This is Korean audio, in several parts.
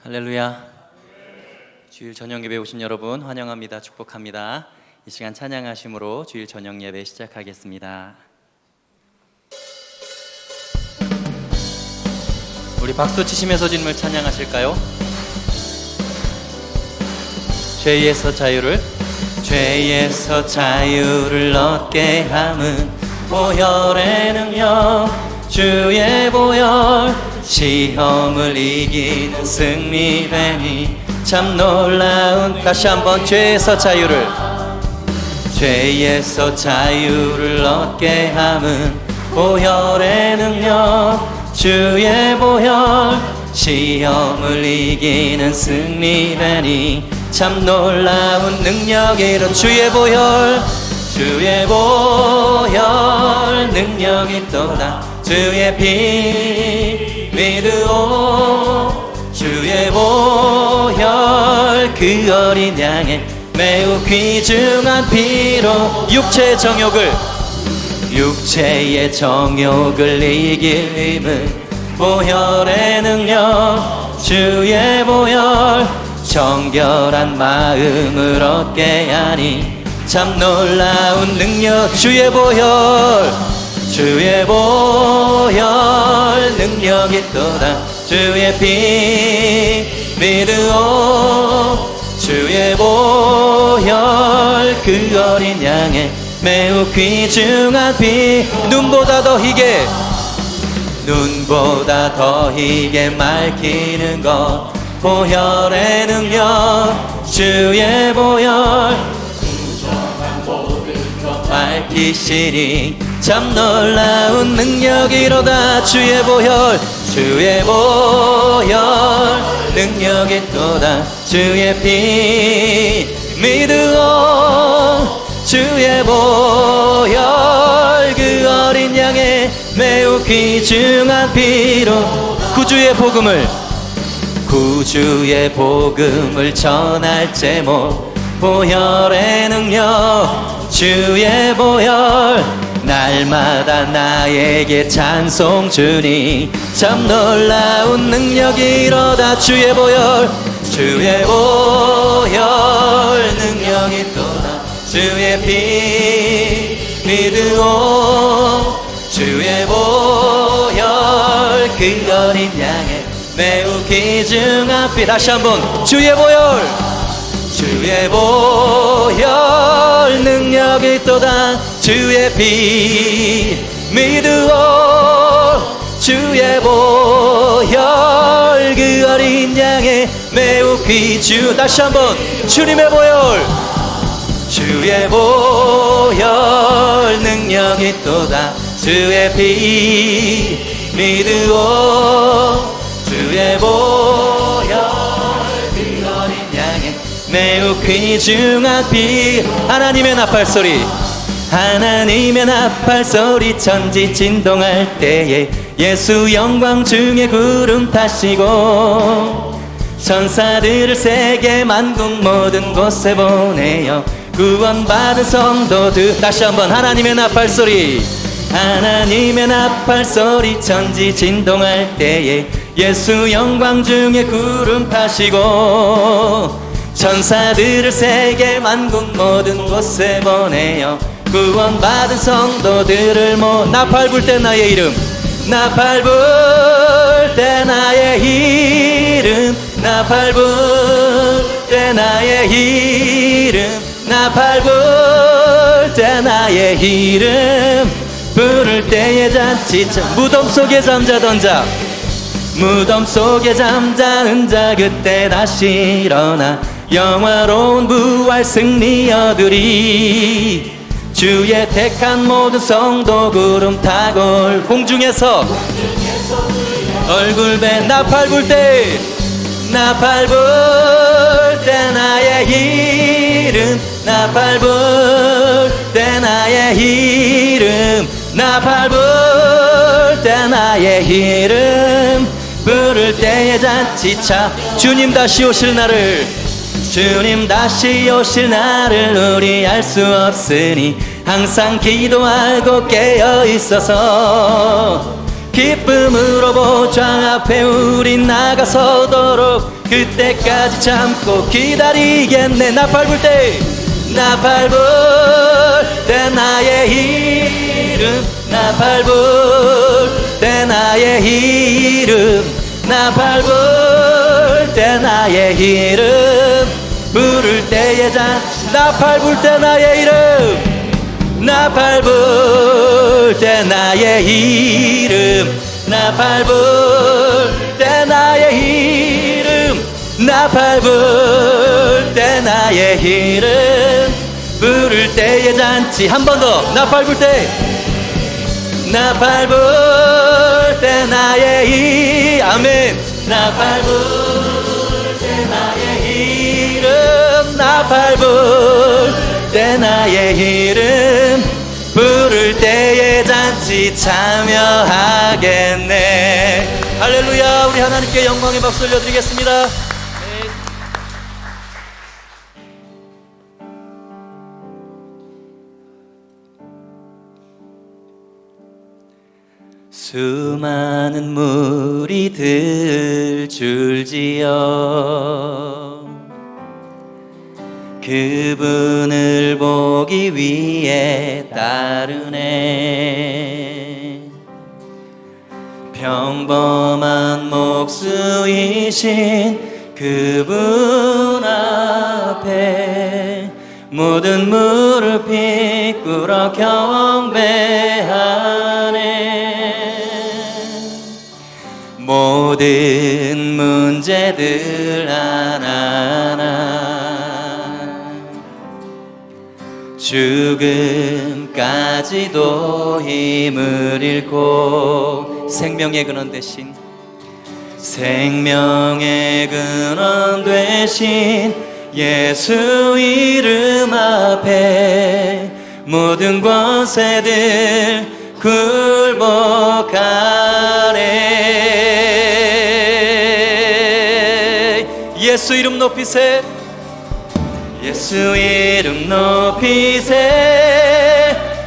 할렐루야. 주일 저녁 예배 오신 여러분 환영합니다. 축복합니다. 이 시간 찬양하심으로 주일 저녁 예배 시작하겠습니다. 우리 박수 치시면서 주님을 찬양하실까요? 죄에서 자유를 얻게 함은 보혈의 능력, 주의 보혈, 시험을 이기는 승리되니 참 놀라운. 다시 한번 죄에서 자유를 얻게 함은 보혈의 능력, 주의 보혈, 시험을 이기는 승리되니 참 놀라운 능력이로. 주의 보혈 능력이 있도다. 주의 피 믿으오. 주의 보혈 그 어린 양의 매우 귀중한 피로 육체의 정욕을 이길 힘은 보혈의 능력, 주의 보혈, 정결한 마음을 얻게 하니 참 놀라운 능력. 주의 보혈 능력이 있도다. 주의 피 믿으오. 주의 보혈 그 어린 양의 매우 귀중한 피, 눈보다 더 희게 맑히는 것, 보혈의 능력, 주의 보혈 밝히시니 참 놀라운 능력이로다. 주의 보혈 능력이 있도다. 주의 피 믿으오. 주의 보혈 그 어린 양의 매우 귀중한 피로 구주의 복음을 전할 제목, 보혈의 능력, 주의 보혈, 날마다 나에게 찬송 주니 참 놀라운 능력이로다. 주의 보혈 능력이 있도다. 주의 피 믿으오. 주의 보혈 그 어린 양의 매우 귀중한 피. 다시 한번 주의 보혈 능력이 있도다. 주의 피 믿으오. 주의 보혈 그 어린 양의 매우 귀중. 다시 한번 주님의 보혈 능력이 있도다. 주의 피 믿으오. 주의 보혈 그 어린 양의 매우 귀중한 피. 하나님의 나팔소리 천지 진동할 때에 예수 영광 중에 구름 타시고 천사들을 세계 만국 모든 곳에 보내어 구원받은 성도들. 다시 한번 하나님의 나팔소리 천지 진동할 때에 예수 영광 중에 구름 타시고 천사들을 세계 만국 모든 곳에 보내어 구원받은 성도들을 나팔 불 때 나의 이름, 나팔 불 때 나의 이름, 나팔 불 때 나의 이름, 나팔 불 때 나의 이름, 부를 때에 잔치자. 무덤 속에 잠자는 자 그때 다시 일어나 영화로운 부활 승리 얻으리. 주의 택한 모든 성도 구름 타고 공중에서 얼굴 배. 나팔 불 때 나의 이름, 나팔 불 때 나의 이름, 나팔 불 때 나의 이름, 부를 때에 잔치차. 주님 다시 오실 날을 우리 알 수 없으니 항상 기도하고 깨어 있어서 기쁨으로 보좌 앞에 우리 나가서도록 그때까지 참고 기다리겠네. 나팔 불 때 나팔 불 때 나의 이름 나팔 불 때 나의 이름 나팔 불 때 나의 이름 부를 때에 나팔 불 때 나의 이름 나팔 불 때 나의 이름 나팔 불 때 나의 이름 나팔 불 때 나의 이름 부를 때의 잔치 한 번 더 나팔 불 때 나팔 불 때 나의 이 아멘 나팔 불 때 나의 이름 나팔 불 때 나의 이름 부를 때의 잔치 참여하겠네. 할렐루야. 우리 하나님께 영광의 박수 올려드리겠습니다. 수많은 무리들 줄지어 그분을 보기 위해 따르네. 평범한 목수이신 그분 앞에 모든 무릎이 꿇어 경배하네. 모든 문제들 하나하나 죽음까지도 힘을 잃고 생명의 근원 대신 생명의 근원 되신 예수 이름 앞에 모든 권세들 굴복하네. 예수 이름 높이세 예수 이름 높이세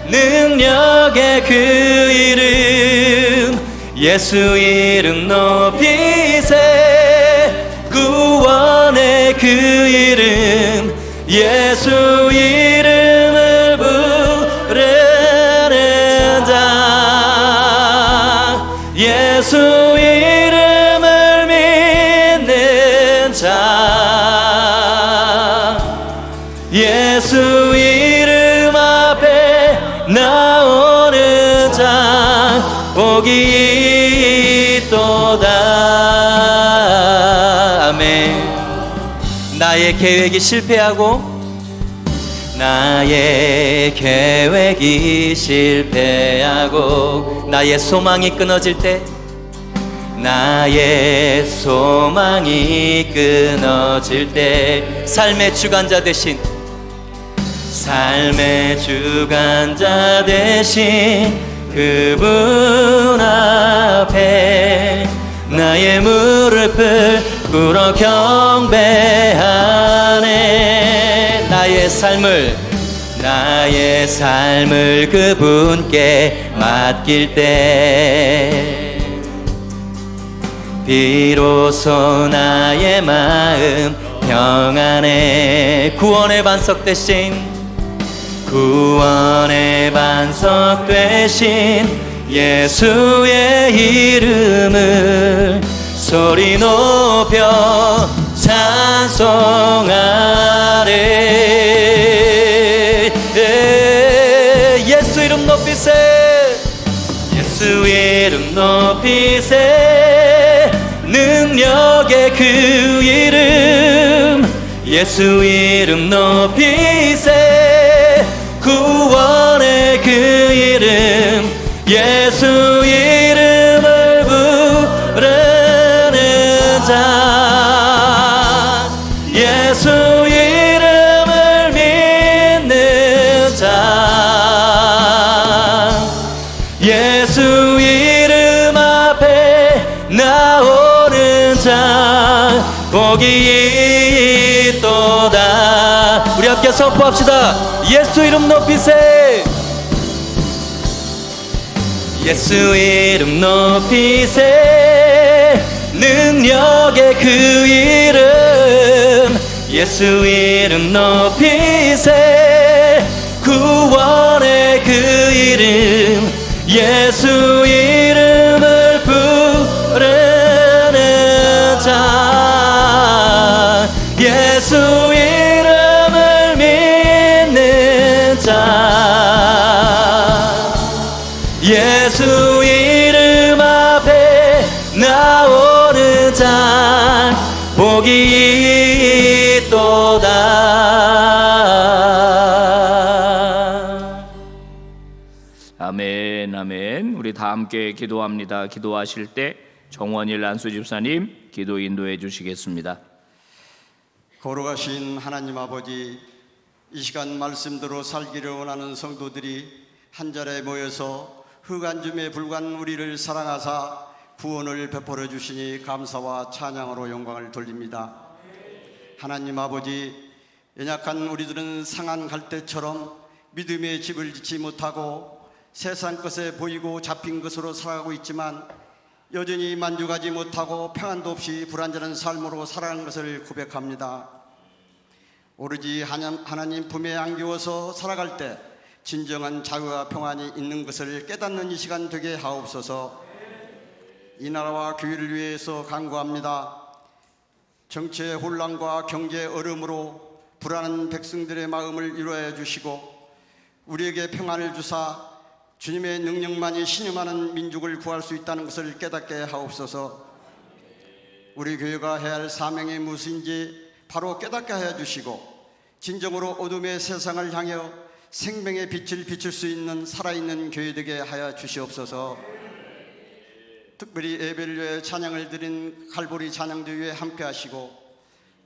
능력의 그 이름 예수 이름 높이세 구원의 그 이름 예수 이름을 부르는 자 예수 이름을 믿는 자 예수 이름 앞에 나오는 자 복이 있도다. 아멘. 나의 계획이 실패하고 나의 계획이 실패하고 나의 소망이 끊어질 때 나의 소망이 끊어질 때 삶의 주관자 되신 삶의 주관자 되신 그분 앞에 나의 무릎을 꿇어 경배하네. 나의 삶을 그분께 맡길 때 비로소 나의 마음 평안해. 구원의 반석 대신 구원의 반석 되신 예수의 이름을 소리 높여 찬송하래. 예수 이름 높이세 예수 이름 높이세 능력의 그 이름 예수 이름 높이세 구원의 그 이름 예수 이름을 부르는 자 예수 이름을 믿는 자 예수 이름 앞에 나오는 자 복이 있도다. 우리 함께 선포합시다. 예수 이름 높이세 예수 이름 높이세 능력의 그 이름 예수 이름 높이세 구원의 그 이름 예수 이름을 부르는 자 예수 이름을 믿는 자 예수 이름 앞에 나오는 자 복이 있도다. 아멘, 아멘. 우리 다 함께 기도합니다. 기도하실 때 정원일 안수 집사님 기도 인도해 주시겠습니다. 거룩하신 하나님 아버지, 이 시간 말씀대로 살기를 원하는 성도들이 한 자리에 모여서 흑안줌에 불과한 우리를 사랑하사 구원을 베풀어 주시니 감사와 찬양으로 영광을 돌립니다. 하나님 아버지, 연약한 우리들은 상한 갈대처럼 믿음의 집을 짓지 못하고 세상 것에 보이고 잡힌 것으로 살아가고 있지만 여전히 만족하지 못하고 평안도 없이 불안전한 삶으로 살아가는 것을 고백합니다. 오로지 하나님 품에 안겨워서 살아갈 때 진정한 자유와 평안이 있는 것을 깨닫는 이 시간 되게 하옵소서. 이 나라와 교회를 위해서 간구합니다. 정치의 혼란과 경제의 어려움으로 불안한 백성들의 마음을 위로해 주시고 우리에게 평안을 주사 주님의 능력만이 신임하는 민족을 구할 수 있다는 것을 깨닫게 하옵소서. 우리 교회가 해야 할 사명이 무엇인지 바로 깨닫게 하여 주시고 진정으로 어둠의 세상을 향해 생명의 빛을 비출 수 있는 살아있는 교회 되게 하여 주시옵소서. 특별히 예배를 찬양을 드린 칼보리 찬양대회에 함께 하시고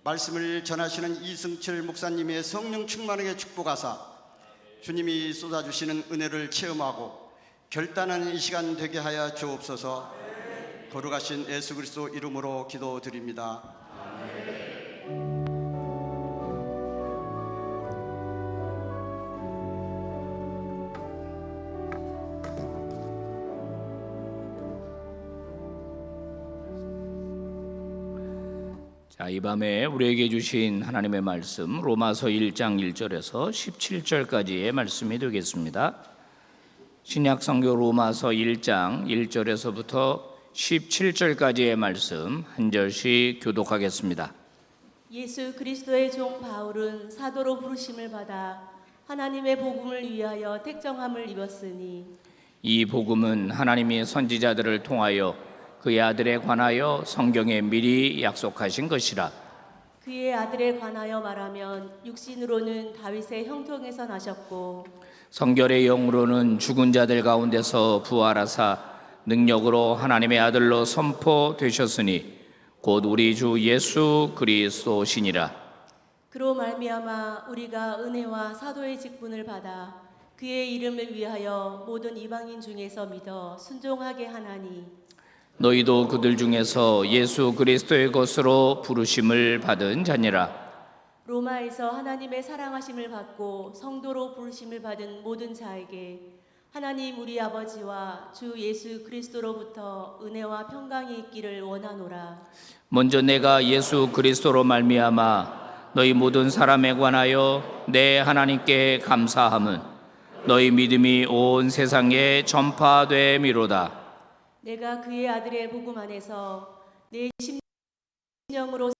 말씀을 전하시는 이승철 목사님의 성령 충만하게 축복하사 주님이 쏟아주시는 은혜를 체험하고 결단하는 이 시간 되게 하여 주옵소서. 거룩하신 예수 그리스도 이름으로 기도드립니다. 자, 이 밤에 우리에게 주신 하나님의 말씀 로마서 1장 1절에서 17절까지의 말씀이 되겠습니다. 신약성경 로마서 1장 1절에서부터 17절까지의 말씀 한 절씩 교독하겠습니다. 예수 그리스도의 종 바울은 사도로 부르심을 받아 하나님의 복음을 위하여 택정함을 입었으니 이 복음은 하나님이 선지자들을 통하여 그의 아들에 관하여 성경에 미리 약속하신 것이라. 그의 아들에 관하여 말하면 육신으로는 다윗의 형통에서 나셨고 성결의 영으로는 죽은 자들 가운데서 부활하사 능력으로 하나님의 아들로 선포되셨으니 곧 우리 주 예수 그리스도시니라. 그로 말미암아 우리가 은혜와 사도의 직분을 받아 그의 이름을 위하여 모든 이방인 중에서 믿어 순종하게 하나니 너희도 그들 중에서 예수 그리스도의 것으로 부르심을 받은 자니라. 로마에서 하나님의 사랑하심을 받고 성도로 부르심을 받은 모든 자에게 하나님 우리 아버지와 주 예수 그리스도로부터 은혜와 평강이 있기를 원하노라. 먼저 내가 예수 그리스도로 말미암아 너희 모든 사람에 관하여 내 하나님께 감사함은 너희 믿음이 온 세상에 전파됨이로다. 내가 그의 아들의 복음 안에서 내 심령으로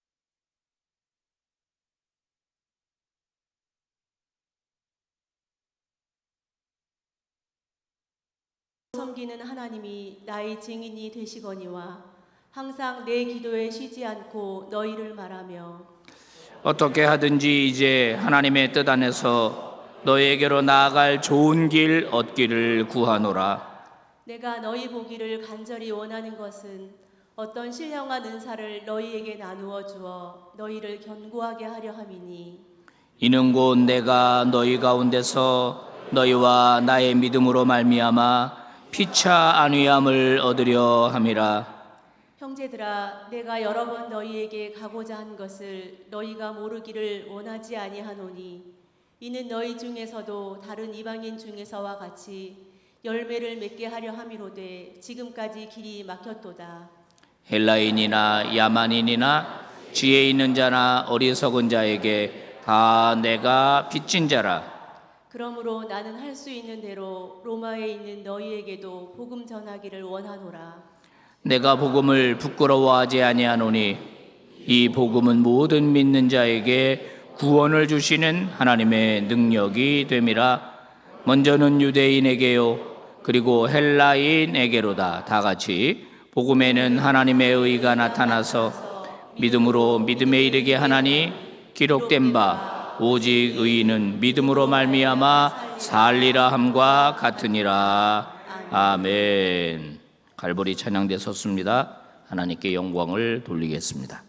섬기는 하나님이 나의 증인이 되시거니와 항상 내 기도에 쉬지 않고 너희를 말하며 어떻게 하든지 이제 하나님의 뜻 안에서 너희에게로 나아갈 좋은 길 얻기를 구하노라. 내가 너희 보기를 간절히 원하는 것은 어떤 신령한 은사를 너희에게 나누어 주어 너희를 견고하게 하려 함이니 이는 곧 내가 너희 가운데서 너희와 나의 믿음으로 말미암아 피차 안위함을 얻으려 함이라. 형제들아 내가 여러 번 너희에게 가고자 한 것을 너희가 모르기를 원하지 아니하노니 이는 너희 중에서도 다른 이방인 중에서와 같이 열매를 맺게 하려 함이로되 지금까지 길이 막혔도다. 헬라인이나 야만인이나 지혜 있는 자나 어리석은 자에게 다 내가 빚진 자라. 그러므로 나는 할 수 있는 대로 로마에 있는 너희에게도 복음 전하기를 원하노라. 내가 복음을 부끄러워하지 아니하노니 이 복음은 모든 믿는 자에게 구원을 주시는 하나님의 능력이 됨이라. 먼저는 유대인에게요 그리고 헬라인에게로다. 다 같이 복음에는 하나님의 의가 나타나서 믿음으로 믿음에 이르게 하나니 기록된 바 오직 의인은 믿음으로 말미암아 살리라 함과 같으니라. 아멘. 갈보리 찬양대 섰습니다. 하나님께 영광을 돌리겠습니다.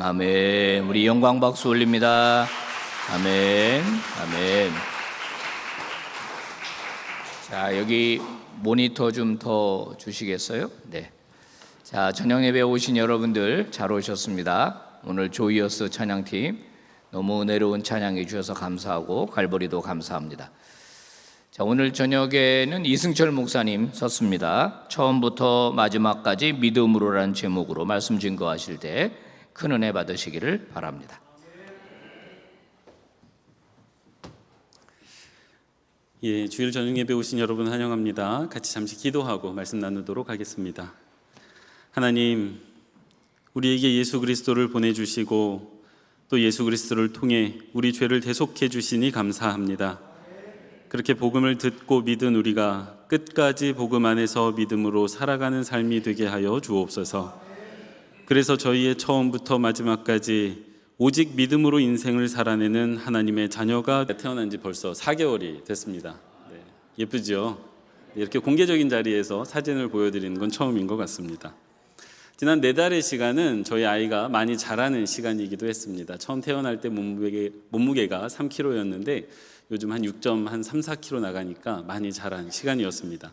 아멘. 우리 영광 박수 올립니다. 아멘. 아멘. 자, 여기 모니터 좀 더 주시겠어요? 네. 자, 저녁 예배 오신 여러분들 잘 오셨습니다. 오늘 조이어스 찬양팀 너무 은혜로운 찬양해 주셔서 감사하고 갈보리도 감사합니다. 자, 오늘 저녁에는 이승철 목사님 섰습니다. 처음부터 마지막까지 믿음으로라는 제목으로 말씀 증거하실 때 큰 은혜 받으시기를 바랍니다. 예, 주일 저녁 예배 오신 여러분 환영합니다. 같이 잠시 기도하고 말씀 나누도록 하겠습니다. 하나님, 우리에게 예수 그리스도를 보내주시고 또 예수 그리스도를 통해 우리 죄를 대속해 주시니 감사합니다. 그렇게 복음을 듣고 믿은 우리가 끝까지 복음 안에서 믿음으로 살아가는 삶이 되게 하여 주옵소서. 그래서 저희의 처음부터 마지막까지 오직 믿음으로 인생을 살아내는 하나님의 자녀가 태어난 지 벌써 4개월이 됐습니다. 네, 예쁘죠? 이렇게 공개적인 자리에서 사진을 보여드리는 건 처음인 것 같습니다. 지난 4달의 시간은 저희 아이가 많이 자라는 시간이기도 했습니다. 처음 태어날 때 몸무게가 3kg였는데 요즘 한 4kg 나가니까 많이 자란 시간이었습니다.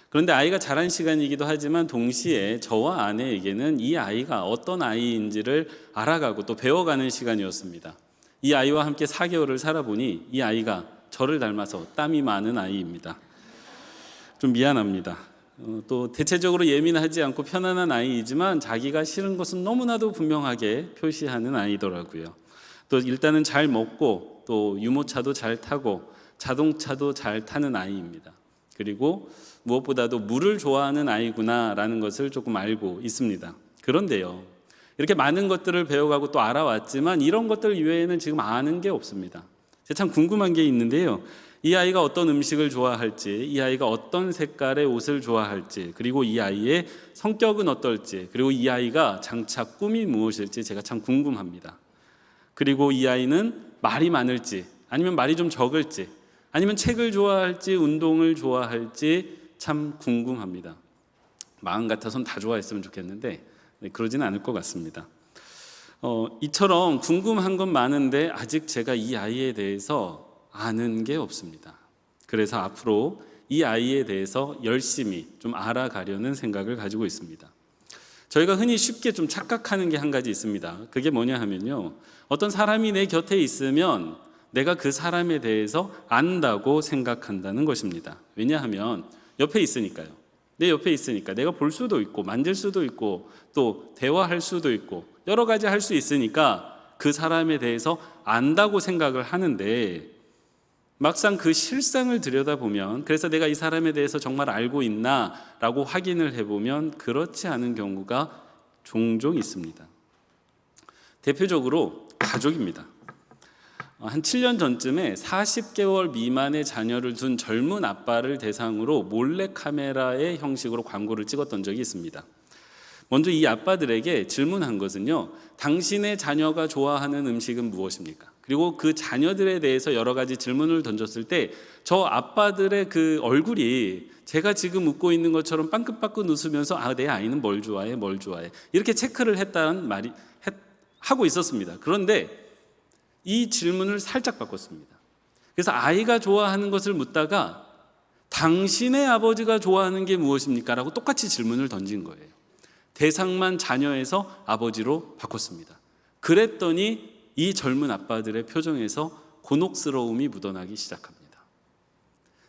그런데 아이가 자란 시간이기도 하지만 동시에 저와 아내에게는 이 아이가 어떤 아이인지를 알아가고 또 배워가는 시간이었습니다. 이 아이와 함께 4개월을 살아보니 이 아이가 저를 닮아서 땀이 많은 아이입니다. 좀 미안합니다. 또 대체적으로 예민하지 않고 편안한 아이이지만 자기가 싫은 것은 너무나도 분명하게 표시하는 아이더라고요. 또 일단은 잘 먹고 또 유모차도 잘 타고 자동차도 잘 타는 아이입니다. 그리고 무엇보다도 물을 좋아하는 아이구나라는 것을 조금 알고 있습니다. 그런데요, 이렇게 많은 것들을 배워가고 또 알아왔지만 이런 것들 이외에는 지금 아는 게 없습니다. 제가 참 궁금한 게 있는데요, 이 아이가 어떤 음식을 좋아할지, 이 아이가 어떤 색깔의 옷을 좋아할지, 그리고 이 아이의 성격은 어떨지, 그리고 이 아이가 장차 꿈이 무엇일지 제가 참 궁금합니다. 그리고 이 아이는 말이 많을지 아니면 말이 좀 적을지, 아니면 책을 좋아할지 운동을 좋아할지 참 궁금합니다. 마음 같아서는 다 좋아했으면 좋겠는데 그러지는 않을 것 같습니다. 이처럼 궁금한 건 많은데 아직 제가 이 아이에 대해서 아는 게 없습니다. 그래서 앞으로 이 아이에 대해서 열심히 좀 알아가려는 생각을 가지고 있습니다. 저희가 흔히 쉽게 좀 착각하는 게 한 가지 있습니다. 그게 뭐냐 하면요, 어떤 사람이 내 곁에 있으면 내가 그 사람에 대해서 안다고 생각한다는 것입니다. 왜냐하면 옆에 있으니까요. 내 옆에 있으니까 내가 볼 수도 있고 만질 수도 있고 또 대화할 수도 있고 여러 가지 할 수 있으니까 그 사람에 대해서 안다고 생각을 하는데, 막상 그 실상을 들여다보면, 그래서 내가 이 사람에 대해서 정말 알고 있나 라고 확인을 해보면 그렇지 않은 경우가 종종 있습니다. 대표적으로 가족입니다. 한 7년 전쯤에 40개월 미만의 자녀를 둔 젊은 아빠를 대상으로 몰래카메라의 형식으로 광고를 찍었던 적이 있습니다. 먼저 이 아빠들에게 질문한 것은요, 당신의 자녀가 좋아하는 음식은 무엇입니까? 그리고 그 자녀들에 대해서 여러 가지 질문을 던졌을 때 저 아빠들의 그 얼굴이 제가 지금 웃고 있는 것처럼 빵긋빵긋 웃으면서 내 아이는 뭘 좋아해 이렇게 체크를 했다는 말이 하고 있었습니다. 그런데 이 질문을 살짝 바꿨습니다. 그래서 아이가 좋아하는 것을 묻다가 당신의 아버지가 좋아하는 게 무엇입니까? 라고 똑같이 질문을 던진 거예요. 대상만 자녀에서 아버지로 바꿨습니다. 그랬더니 이 젊은 아빠들의 표정에서 곤혹스러움이 묻어나기 시작합니다.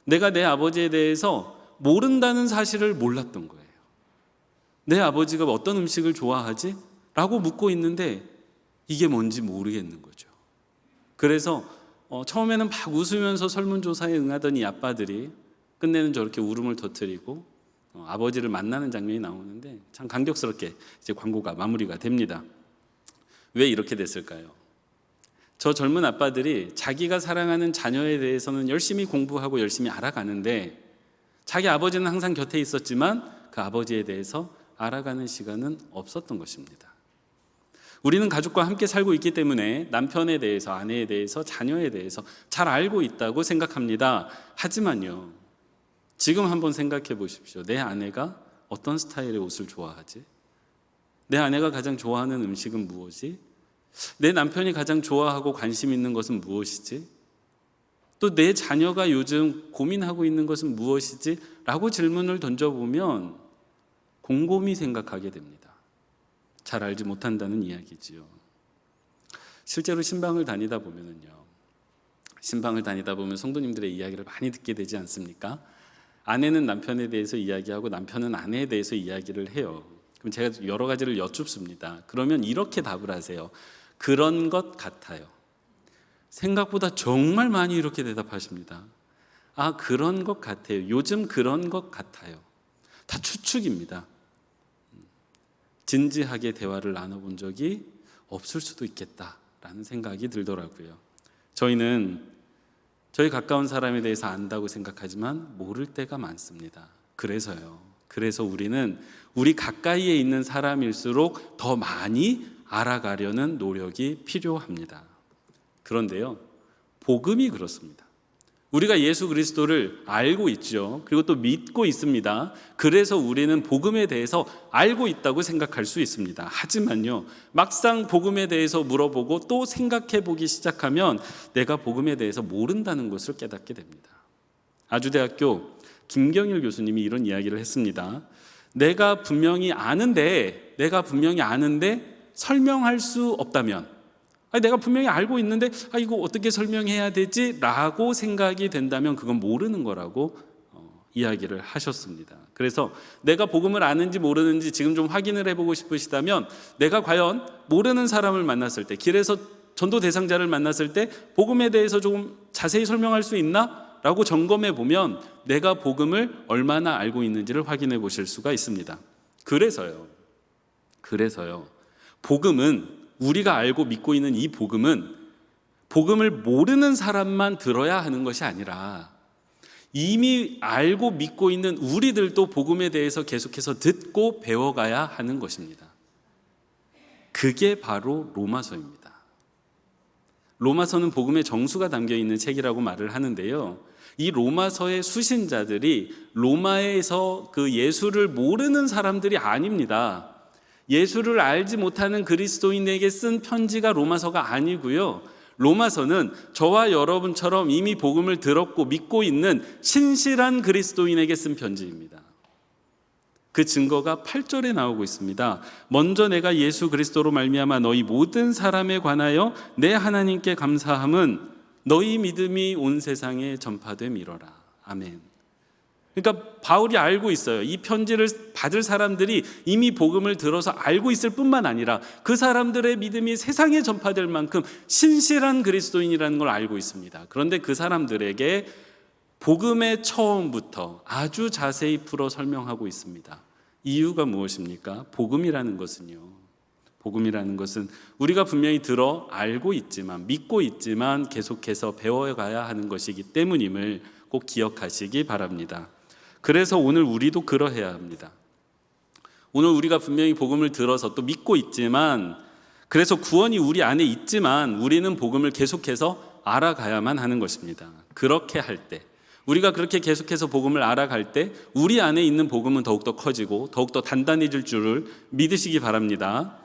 내가 내 아버지에 대해서 모른다는 사실을 몰랐던 거예요. 내 아버지가 어떤 음식을 좋아하지? 라고 묻고 있는데 이게 뭔지 모르겠는 거죠. 그래서 처음에는 막 웃으면서 설문조사에 응하던 이 아빠들이 끝내는 저렇게 울음을 터뜨리고 아버지를 만나는 장면이 나오는데 참 감격스럽게 이제 광고가 마무리가 됩니다. 왜 이렇게 됐을까요? 저 젊은 아빠들이 자기가 사랑하는 자녀에 대해서는 열심히 공부하고 열심히 알아가는데 자기 아버지는 항상 곁에 있었지만 그 아버지에 대해서 알아가는 시간은 없었던 것입니다. 우리는 가족과 함께 살고 있기 때문에 남편에 대해서, 아내에 대해서, 자녀에 대해서 잘 알고 있다고 생각합니다. 하지만요, 지금 한번 생각해 보십시오. 내 아내가 어떤 스타일의 옷을 좋아하지? 내 아내가 가장 좋아하는 음식은 무엇이? 내 남편이 가장 좋아하고 관심 있는 것은 무엇이지? 또 내 자녀가 요즘 고민하고 있는 것은 무엇이지? 라고 질문을 던져보면 곰곰이 생각하게 됩니다. 잘 알지 못한다는 이야기지요. 실제로 신방을 다니다 보면 성도님들의 이야기를 많이 듣게 되지 않습니까? 아내는 남편에 대해서 이야기하고 남편은 아내에 대해서 이야기를 해요. 그럼 제가 여러 가지를 여쭙습니다. 그러면 이렇게 답을 하세요. 그런 것 같아요. 생각보다 정말 많이 이렇게 대답하십니다. 그런 것 같아요. 요즘 그런 것 같아요. 다 추측입니다. 진지하게 대화를 나눠본 적이 없을 수도 있겠다라는 생각이 들더라고요. 저희는 저희 가까운 사람에 대해서 안다고 생각하지만 모를 때가 많습니다. 그래서 우리는 우리 가까이에 있는 사람일수록 더 많이 알아가려는 노력이 필요합니다. 그런데요, 복음이 그렇습니다. 우리가 예수 그리스도를 알고 있죠. 그리고 또 믿고 있습니다. 그래서 우리는 복음에 대해서 알고 있다고 생각할 수 있습니다. 하지만요, 막상 복음에 대해서 물어보고 또 생각해 보기 시작하면 내가 복음에 대해서 모른다는 것을 깨닫게 됩니다. 아주대학교 김경일 교수님이 이런 이야기를 했습니다. 내가 분명히 아는데 설명할 수 없다면, 내가 분명히 알고 있는데 이거 어떻게 설명해야 되지? 라고 생각이 된다면 그건 모르는 거라고 이야기를 하셨습니다. 그래서 내가 복음을 아는지 모르는지 지금 좀 확인을 해보고 싶으시다면, 내가 과연 모르는 사람을 만났을 때, 길에서 전도 대상자를 만났을 때 복음에 대해서 조금 자세히 설명할 수 있나? 라고 점검해 보면 내가 복음을 얼마나 알고 있는지를 확인해 보실 수가 있습니다. 그래서요, 복음은, 우리가 알고 믿고 있는 이 복음은 복음을 모르는 사람만 들어야 하는 것이 아니라 이미 알고 믿고 있는 우리들도 복음에 대해서 계속해서 듣고 배워가야 하는 것입니다. 그게 바로 로마서입니다. 로마서는 복음의 정수가 담겨 있는 책이라고 말을 하는데요, 이 로마서의 수신자들이 로마에서 그 예수를 모르는 사람들이 아닙니다. 예수를 알지 못하는 그리스도인에게 쓴 편지가 로마서가 아니고요, 로마서는 저와 여러분처럼 이미 복음을 들었고 믿고 있는 신실한 그리스도인에게 쓴 편지입니다. 그 증거가 8절에 나오고 있습니다. 먼저 내가 예수 그리스도로 말미암아 너희 모든 사람에 관하여 내 하나님께 감사함은 너희 믿음이 온 세상에 전파됨이로라. 아멘. 그러니까 바울이 알고 있어요. 이 편지를 받을 사람들이 이미 복음을 들어서 알고 있을 뿐만 아니라 그 사람들의 믿음이 세상에 전파될 만큼 신실한 그리스도인이라는 걸 알고 있습니다. 그런데 그 사람들에게 복음의 처음부터 아주 자세히 풀어 설명하고 있습니다. 이유가 무엇입니까? 복음이라는 것은 우리가 분명히 들어 알고 있지만, 믿고 있지만 계속해서 배워가야 하는 것이기 때문임을 꼭 기억하시기 바랍니다. 그래서 오늘 우리도 그러해야 합니다. 오늘 우리가 분명히 복음을 들어서 또 믿고 있지만, 그래서 구원이 우리 안에 있지만 우리는 복음을 계속해서 알아가야만 하는 것입니다. 그렇게 할 때, 우리가 그렇게 계속해서 복음을 알아갈 때 우리 안에 있는 복음은 더욱더 커지고 더욱더 단단해질 줄을 믿으시기 바랍니다.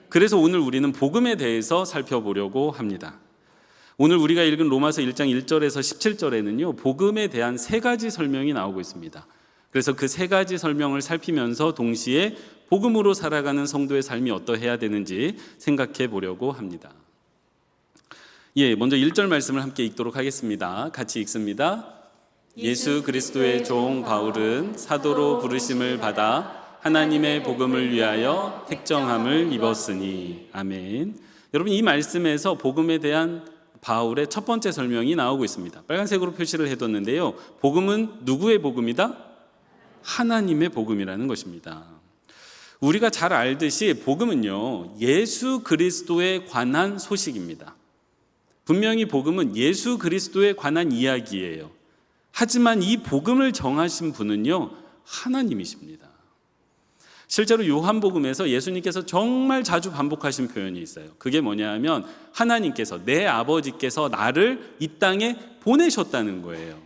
그래서 오늘 우리는 복음에 대해서 살펴보려고 합니다. 오늘 우리가 읽은 로마서 1장 1절에서 17절에는요, 복음에 대한 3가지 설명이 나오고 있습니다. 그래서 그 3가지 설명을 살피면서 동시에 복음으로 살아가는 성도의 삶이 어떠해야 되는지 생각해 보려고 합니다. 먼저 1절 말씀을 함께 읽도록 하겠습니다. 같이 읽습니다. 예수 그리스도의 종 바울은 사도로 부르심을 받아 하나님의 복음을 위하여 택정함을 입었으니. 아멘. 여러분, 이 말씀에서 복음에 대한 바울의 첫 번째 설명이 나오고 있습니다. 빨간색으로 표시를 해뒀는데요, 복음은 누구의 복음이다? 하나님의 복음이라는 것입니다. 우리가 잘 알듯이 복음은요, 예수 그리스도에 관한 소식입니다. 분명히 복음은 예수 그리스도에 관한 이야기예요. 하지만 이 복음을 정하신 분은요, 하나님이십니다. 실제로 요한복음에서 예수님께서 정말 자주 반복하신 표현이 있어요. 그게 뭐냐 하면, 하나님께서, 내 아버지께서 나를 이 땅에 보내셨다는 거예요.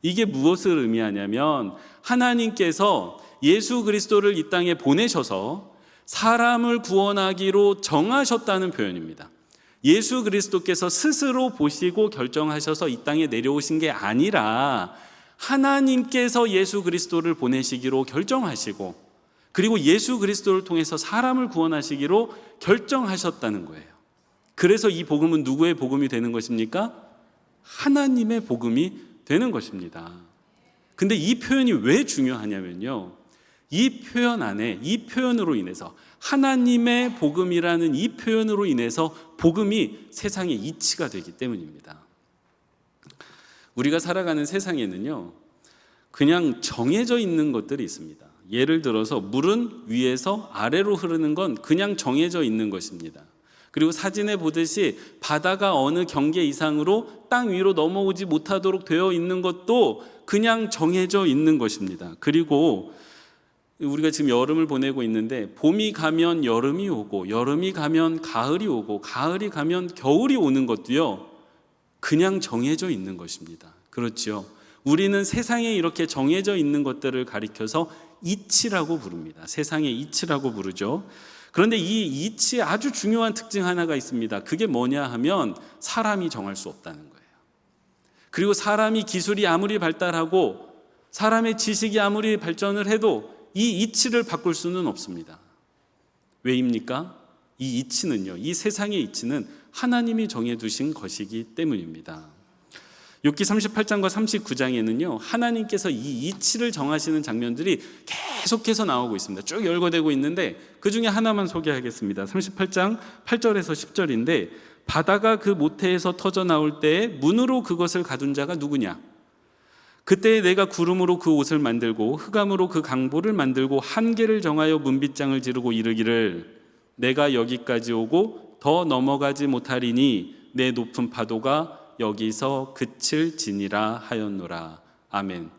이게 무엇을 의미하냐면, 하나님께서 예수 그리스도를 이 땅에 보내셔서 사람을 구원하기로 정하셨다는 표현입니다. 예수 그리스도께서 스스로 보시고 결정하셔서 이 땅에 내려오신 게 아니라 하나님께서 예수 그리스도를 보내시기로 결정하시고, 그리고 예수 그리스도를 통해서 사람을 구원하시기로 결정하셨다는 거예요. 그래서 이 복음은 누구의 복음이 되는 것입니까? 하나님의 복음이 되는 것입니다. 근데 이 표현이 왜 중요하냐면요, 이 표현 안에, 이 표현으로 인해서, 하나님의 복음이라는 이 표현으로 인해서 복음이 세상의 이치가 되기 때문입니다. 우리가 살아가는 세상에는요, 그냥 정해져 있는 것들이 있습니다. 예를 들어서 물은 위에서 아래로 흐르는 건 그냥 정해져 있는 것입니다. 그리고 사진에 보듯이 바다가 어느 경계 이상으로 땅 위로 넘어오지 못하도록 되어 있는 것도 그냥 정해져 있는 것입니다. 그리고 우리가 지금 여름을 보내고 있는데, 봄이 가면 여름이 오고, 여름이 가면 가을이 오고, 가을이 가면 겨울이 오는 것도요, 그냥 정해져 있는 것입니다. 그렇죠. 우리는 세상에 이렇게 정해져 있는 것들을 가리켜서 이치라고 부릅니다. 세상의 이치라고 부르죠. 그런데 이 이치에 아주 중요한 특징 하나가 있습니다. 그게 뭐냐 하면 사람이 정할 수 없다는 거예요. 그리고 사람이 기술이 아무리 발달하고 사람의 지식이 아무리 발전을 해도 이 이치를 바꿀 수는 없습니다. 왜입니까? 이 이치는요, 이 세상의 이치는 하나님이 정해두신 것이기 때문입니다. 욥기 38장과 39장에는요, 하나님께서 이 이치를 정하시는 장면들이 계속해서 나오고 있습니다. 쭉 열거되고 있는데 그 중에 하나만 소개하겠습니다. 38장 8절에서 10절인데, 바다가 그 모태에서 터져 나올 때에 문으로 그것을 가둔 자가 누구냐? 그때 내가 구름으로 그 옷을 만들고 흑암으로 그 강보를 만들고 한계를 정하여 문빗장을 지르고 이르기를 내가 여기까지 오고 더 넘어가지 못하리니 내 높은 파도가 여기서 그칠지니라 하였노라. 아멘.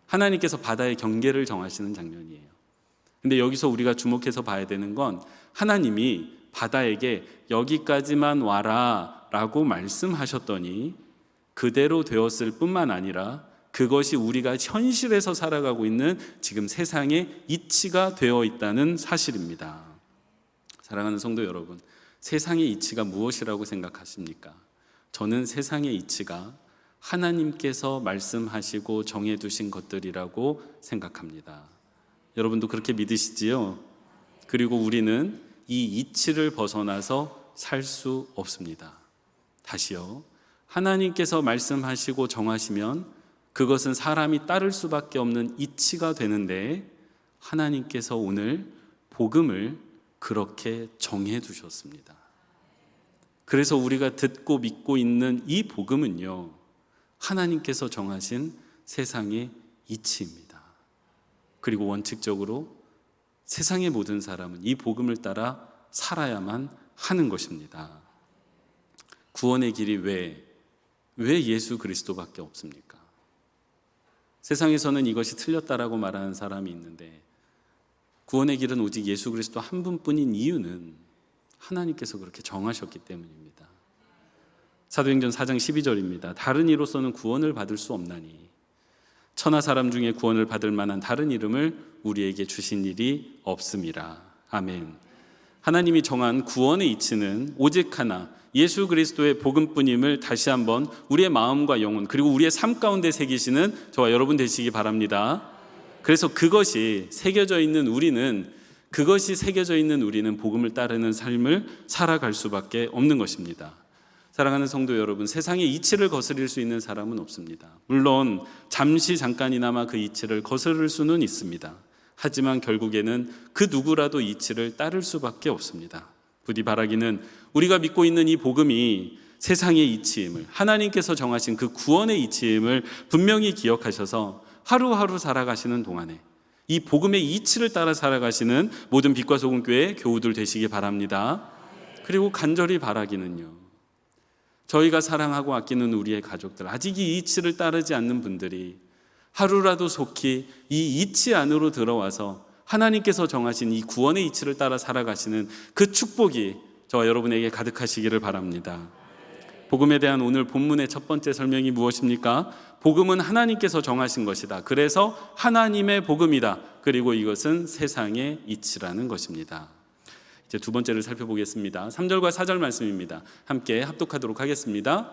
하나님께서 바다의 경계를 정하시는 장면이에요. 근데 여기서 우리가 주목해서 봐야 되는 건 하나님이 바다에게 여기까지만 와라 라고 말씀하셨더니 그대로 되었을 뿐만 아니라 그것이 우리가 현실에서 살아가고 있는 지금 세상의 이치가 되어 있다는 사실입니다. 사랑하는 성도 여러분, 세상의 이치가 무엇이라고 생각하십니까? 저는 세상의 이치가 하나님께서 말씀하시고 정해두신 것들이라고 생각합니다. 여러분도 그렇게 믿으시지요? 그리고 우리는 이 이치를 벗어나서 살 수 없습니다. 다시요, 하나님께서 말씀하시고 정하시면 그것은 사람이 따를 수밖에 없는 이치가 되는데 하나님께서 오늘 복음을 그렇게 정해 두셨습니다. 그래서 우리가 듣고 믿고 있는 이 복음은요, 하나님께서 정하신 세상의 이치입니다. 그리고 원칙적으로 세상의 모든 사람은 이 복음을 따라 살아야만 하는 것입니다. 구원의 길이 왜 예수 그리스도밖에 없습니까? 세상에서는 이것이 틀렸다라고 말하는 사람이 있는데 구원의 길은 오직 예수 그리스도 한 분뿐인 이유는 하나님께서 그렇게 정하셨기 때문입니다. 사도행전 4장 12절입니다. 다른 이로서는 구원을 받을 수 없나니 천하 사람 중에 구원을 받을 만한 다른 이름을 우리에게 주신 일이 없음이라. 아멘. 하나님이 정한 구원의 이치는 오직 하나, 예수 그리스도의 복음뿐임을 다시 한번 우리의 마음과 영혼 그리고 우리의 삶 가운데 새기시는 저와 여러분 되시기 바랍니다. 그래서 그것이 새겨져 있는 우리는 복음을 따르는 삶을 살아갈 수밖에 없는 것입니다. 사랑하는 성도 여러분, 세상의 이치를 거스릴 수 있는 사람은 없습니다. 물론 잠깐이나마 그 이치를 거스를 수는 있습니다. 하지만 결국에는 그 누구라도 이치를 따를 수밖에 없습니다. 부디 바라기는 우리가 믿고 있는 이 복음이 세상의 이치임을, 하나님께서 정하신 그 구원의 이치임을 분명히 기억하셔서 하루하루 살아가시는 동안에 이 복음의 이치를 따라 살아가시는 모든 빛과 소금 교회 교우들 되시기 바랍니다. 그리고 간절히 바라기는요, 저희가 사랑하고 아끼는 우리의 가족들, 아직 이 이치를 따르지 않는 분들이 하루라도 속히 이 이치 안으로 들어와서 하나님께서 정하신 이 구원의 이치를 따라 살아가시는 그 축복이 저와 여러분에게 가득하시기를 바랍니다. 복음에 대한 오늘 본문의 첫 번째 설명이 무엇입니까? 복음은 하나님께서 정하신 것이다. 그래서 하나님의 복음이다. 그리고 이것은 세상의 이치라는 것입니다. 이제 두 번째를 살펴보겠습니다. 3절과 4절 말씀입니다. 함께 합독하도록 하겠습니다.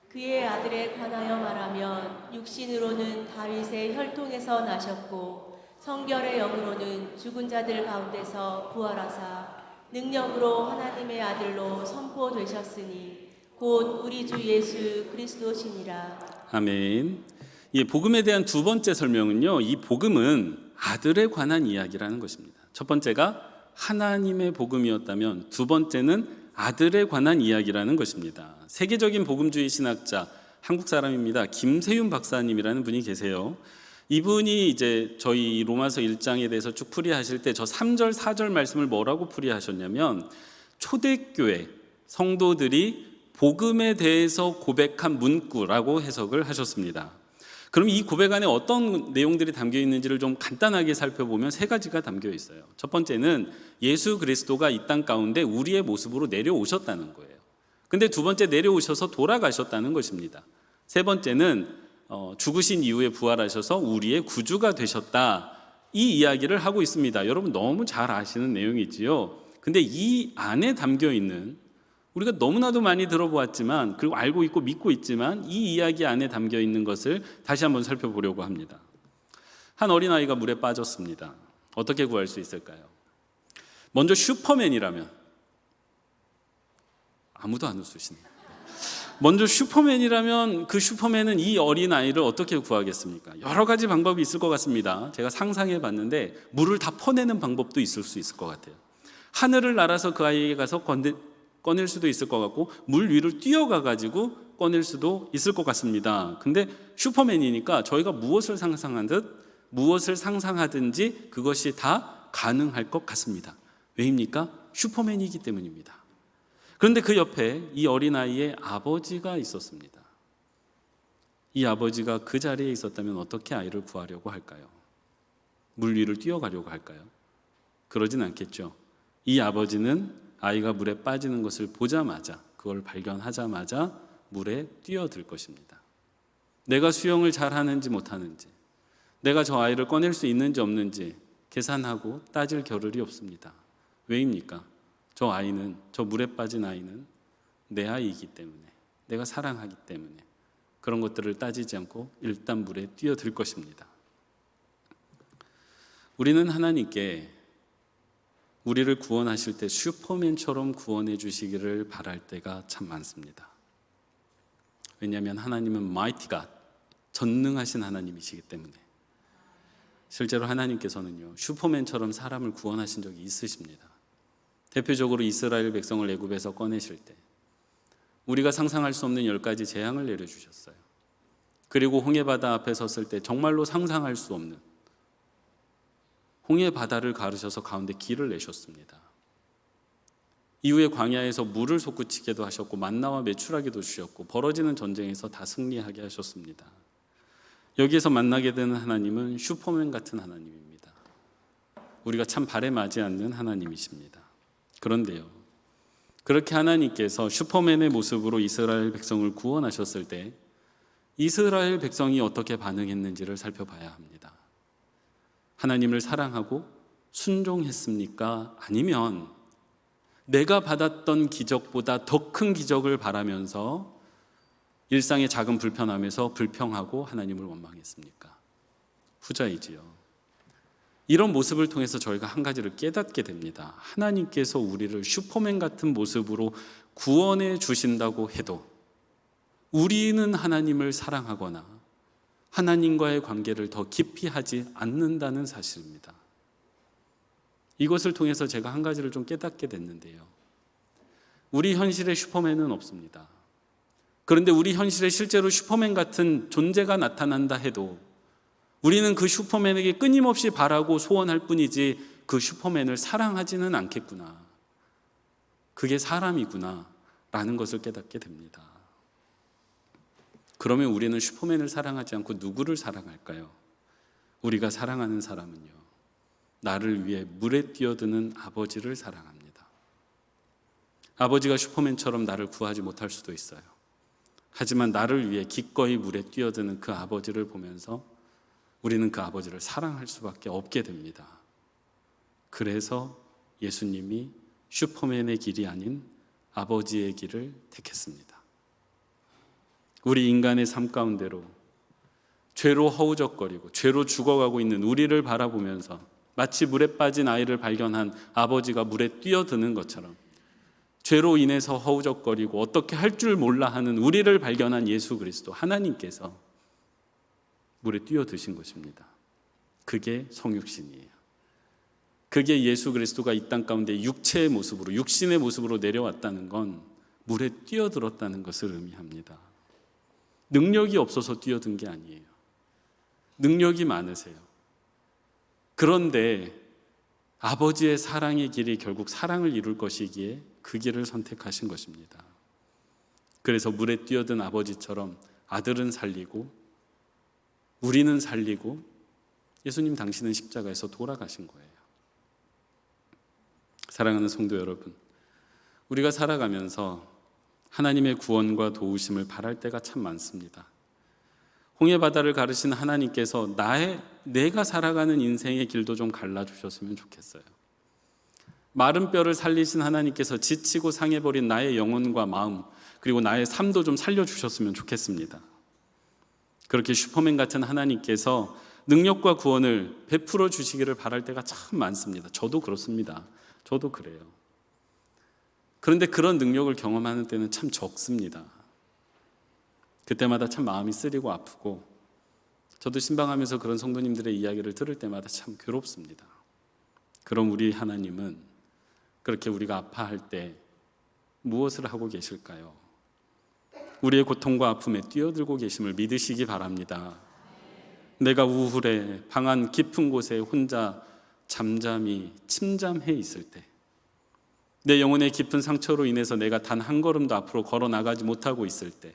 그의 아들에 관하여 말하면 육신으로는 다윗의 혈통에서 나셨고 성결의 영으로는 죽은 자들 가운데서 부활하사 능력으로 하나님의 아들로 선포되셨으니 곧 우리 주 예수 그리스도시니라. 아멘. 이 복음에 대한 두 번째 설명은요, 이 복음은 아들에 관한 이야기라는 것입니다. 첫 번째가 하나님의 복음이었다면 두 번째는 아들에 관한 이야기라는 것입니다. 세계적인 복음주의 신학자, 한국 사람입니다. 김세윤 박사님이라는 분이 계세요. 이분이 이제 저희 로마서 1장에 대해서 쭉 풀이하실 때 저 3절, 4절 말씀을 뭐라고 풀이하셨냐면 초대교회 성도들이 복음에 대해서 고백한 문구라고 해석을 하셨습니다. 그럼 이 고백 안에 어떤 내용들이 담겨 있는지를 좀 간단하게 살펴보면 세 가지가 담겨 있어요. 첫 번째는 예수 그리스도가 이 땅 가운데 우리의 모습으로 내려오셨다는 거예요. 근데 두 번째, 내려오셔서 돌아가셨다는 것입니다. 세 번째는 죽으신 이후에 부활하셔서 우리의 구주가 되셨다. 이 이야기를 하고 있습니다. 여러분 너무 잘 아시는 내용이지요. 근데 이 안에 담겨 있는, 우리가 너무나도 많이 들어보았지만 그리고 알고 있고 믿고 있지만 이 이야기 안에 담겨 있는 것을 다시 한번 살펴보려고 합니다. 한 어린아이가 물에 빠졌습니다. 어떻게 구할 수 있을까요? 먼저 슈퍼맨이라면, 아무도 안 웃으시네요. 먼저 슈퍼맨이라면 그 슈퍼맨은 이 어린아이를 어떻게 구하겠습니까? 여러 가지 방법이 있을 것 같습니다. 제가 상상해 봤는데 물을 다 퍼내는 방법도 있을 수 있을 것 같아요. 하늘을 날아서 그 아이에게 가서 꺼낼 수도 있을 것 같고, 물 위를 뛰어가 가지고 꺼낼 수도 있을 것 같습니다. 근데 슈퍼맨이니까 저희가 무엇을 상상하든지 그것이 다 가능할 것 같습니다. 왜입니까? 슈퍼맨이기 때문입니다. 그런데 그 옆에 이 어린아이의 아버지가 있었습니다. 이 아버지가 그 자리에 있었다면 어떻게 아이를 구하려고 할까요? 물 위를 뛰어가려고 할까요? 그러진 않겠죠. 이 아버지는 아이가 물에 빠지는 것을 보자마자, 그걸 발견하자마자 물에 뛰어들 것입니다. 내가 수영을 잘하는지 못하는지, 내가 저 아이를 꺼낼 수 있는지 없는지 계산하고 따질 겨를이 없습니다. 왜입니까? 저 물에 빠진 아이는 내 아이이기 때문에, 내가 사랑하기 때문에 그런 것들을 따지지 않고 일단 물에 뛰어들 것입니다. 우리는 하나님께 우리를 구원하실 때 슈퍼맨처럼 구원해 주시기를 바랄 때가 참 많습니다. 왜냐하면 하나님은 마이티 갓, 전능하신 하나님이시기 때문에. 실제로 하나님께서는요, 슈퍼맨처럼 사람을 구원하신 적이 있으십니다. 대표적으로 이스라엘 백성을 애굽에서 꺼내실 때 우리가 상상할 수 없는 10가지 재앙을 내려주셨어요. 그리고 홍해바다 앞에 섰을 때 정말로 상상할 수 없는 홍해바다를 가르셔서 가운데 길을 내셨습니다. 이후에 광야에서 물을 솟구치게도 하셨고 만나와 메추라기도 주셨고 벌어지는 전쟁에서 다 승리하게 하셨습니다. 여기에서 만나게 되는 하나님은 슈퍼맨 같은 하나님입니다. 우리가 참 바람하지 않는 하나님이십니다. 그런데요, 그렇게 하나님께서 슈퍼맨의 모습으로 이스라엘 백성을 구원하셨을 때 이스라엘 백성이 어떻게 반응했는지를 살펴봐야 합니다. 하나님을 사랑하고 순종했습니까? 아니면 내가 받았던 기적보다 더 큰 기적을 바라면서 일상의 작은 불편함에서 불평하고 하나님을 원망했습니까? 후자이지요. 이런 모습을 통해서 저희가 한 가지를 깨닫게 됩니다. 하나님께서 우리를 슈퍼맨 같은 모습으로 구원해 주신다고 해도 우리는 하나님을 사랑하거나 하나님과의 관계를 더 깊이 하지 않는다는 사실입니다. 이것을 통해서 제가 한 가지를 좀 깨닫게 됐는데요. 우리 현실에 슈퍼맨은 없습니다. 그런데 우리 현실에 실제로 슈퍼맨 같은 존재가 나타난다 해도 우리는 그 슈퍼맨에게 끊임없이 바라고 소원할 뿐이지 그 슈퍼맨을 사랑하지는 않겠구나. 그게 사람이구나 라는 것을 깨닫게 됩니다. 그러면 우리는 슈퍼맨을 사랑하지 않고 누구를 사랑할까요? 우리가 사랑하는 사람은요, 나를 위해 물에 뛰어드는 아버지를 사랑합니다. 아버지가 슈퍼맨처럼 나를 구하지 못할 수도 있어요. 하지만 나를 위해 기꺼이 물에 뛰어드는 그 아버지를 보면서 우리는 그 아버지를 사랑할 수밖에 없게 됩니다. 그래서 예수님이 슈퍼맨의 길이 아닌 아버지의 길을 택했습니다. 우리 인간의 삶 가운데로 죄로 허우적거리고 죄로 죽어가고 있는 우리를 바라보면서 마치 물에 빠진 아이를 발견한 아버지가 물에 뛰어드는 것처럼 죄로 인해서 허우적거리고 어떻게 할 줄 몰라 하는 우리를 발견한 예수 그리스도 하나님께서 물에 뛰어드신 것입니다. 그게 성육신이에요. 그게 예수 그리스도가 이 땅 가운데 육체의 모습으로, 육신의 모습으로 내려왔다는 건 물에 뛰어들었다는 것을 의미합니다. 능력이 없어서 뛰어든 게 아니에요. 능력이 많으세요. 그런데 아버지의 사랑의 길이 결국 사랑을 이룰 것이기에 그 길을 선택하신 것입니다. 그래서 물에 뛰어든 아버지처럼 아들은 살리고 우리는 살리고 예수님 당신은 십자가에서 돌아가신 거예요. 사랑하는 성도 여러분, 우리가 살아가면서 하나님의 구원과 도우심을 바랄 때가 참 많습니다. 홍해 바다를 가르신 하나님께서 내가 살아가는 인생의 길도 좀 갈라주셨으면 좋겠어요. 마른 뼈를 살리신 하나님께서 지치고 상해버린 나의 영혼과 마음, 그리고 나의 삶도 좀 살려주셨으면 좋겠습니다. 그렇게 슈퍼맨 같은 하나님께서 능력과 구원을 베풀어 주시기를 바랄 때가 참 많습니다. 저도 그렇습니다. 저도 그래요. 그런데 그런 능력을 경험하는 때는 참 적습니다. 그때마다 참 마음이 쓰리고 아프고, 저도 신방하면서 그런 성도님들의 이야기를 들을 때마다 참 괴롭습니다. 그럼 우리 하나님은 그렇게 우리가 아파할 때 무엇을 하고 계실까요? 우리의 고통과 아픔에 뛰어들고 계심을 믿으시기 바랍니다. 내가 우울해 방 안 깊은 곳에 혼자 잠잠히 침잠해 있을 때, 내 영혼의 깊은 상처로 인해서 내가 단 한 걸음도 앞으로 걸어 나가지 못하고 있을 때,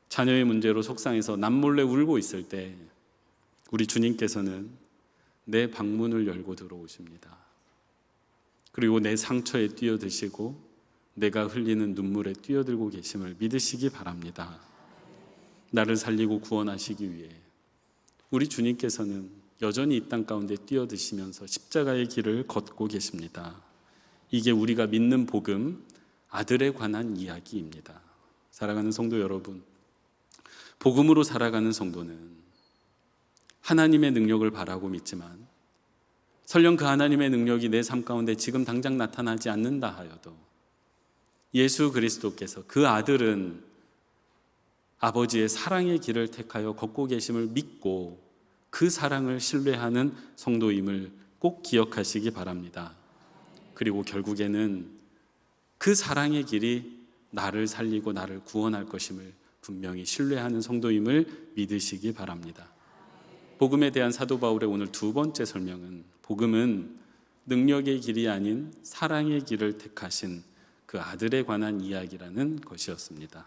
자녀의 문제로 속상해서 남몰래 울고 있을 때, 우리 주님께서는 내 방문을 열고 들어오십니다. 그리고 내 상처에 뛰어드시고 내가 흘리는 눈물에 뛰어들고 계심을 믿으시기 바랍니다. 나를 살리고 구원하시기 위해 우리 주님께서는 여전히 이 땅 가운데 뛰어드시면서 십자가의 길을 걷고 계십니다. 이게 우리가 믿는 복음, 아들에 관한 이야기입니다. 사랑하는 성도 여러분, 복음으로 살아가는 성도는 하나님의 능력을 바라고 믿지만, 설령 그 하나님의 능력이 내 삶 가운데 지금 당장 나타나지 않는다 하여도 예수 그리스도께서, 그 아들은 아버지의 사랑의 길을 택하여 걷고 계심을 믿고 그 사랑을 신뢰하는 성도임을 꼭 기억하시기 바랍니다. 그리고 결국에는 그 사랑의 길이 나를 살리고 나를 구원할 것임을 분명히 신뢰하는 성도임을 믿으시기 바랍니다. 복음에 대한 사도 바울의 오늘 두 번째 설명은, 복음은 능력의 길이 아닌 사랑의 길을 택하신 그 아들에 관한 이야기라는 것이었습니다.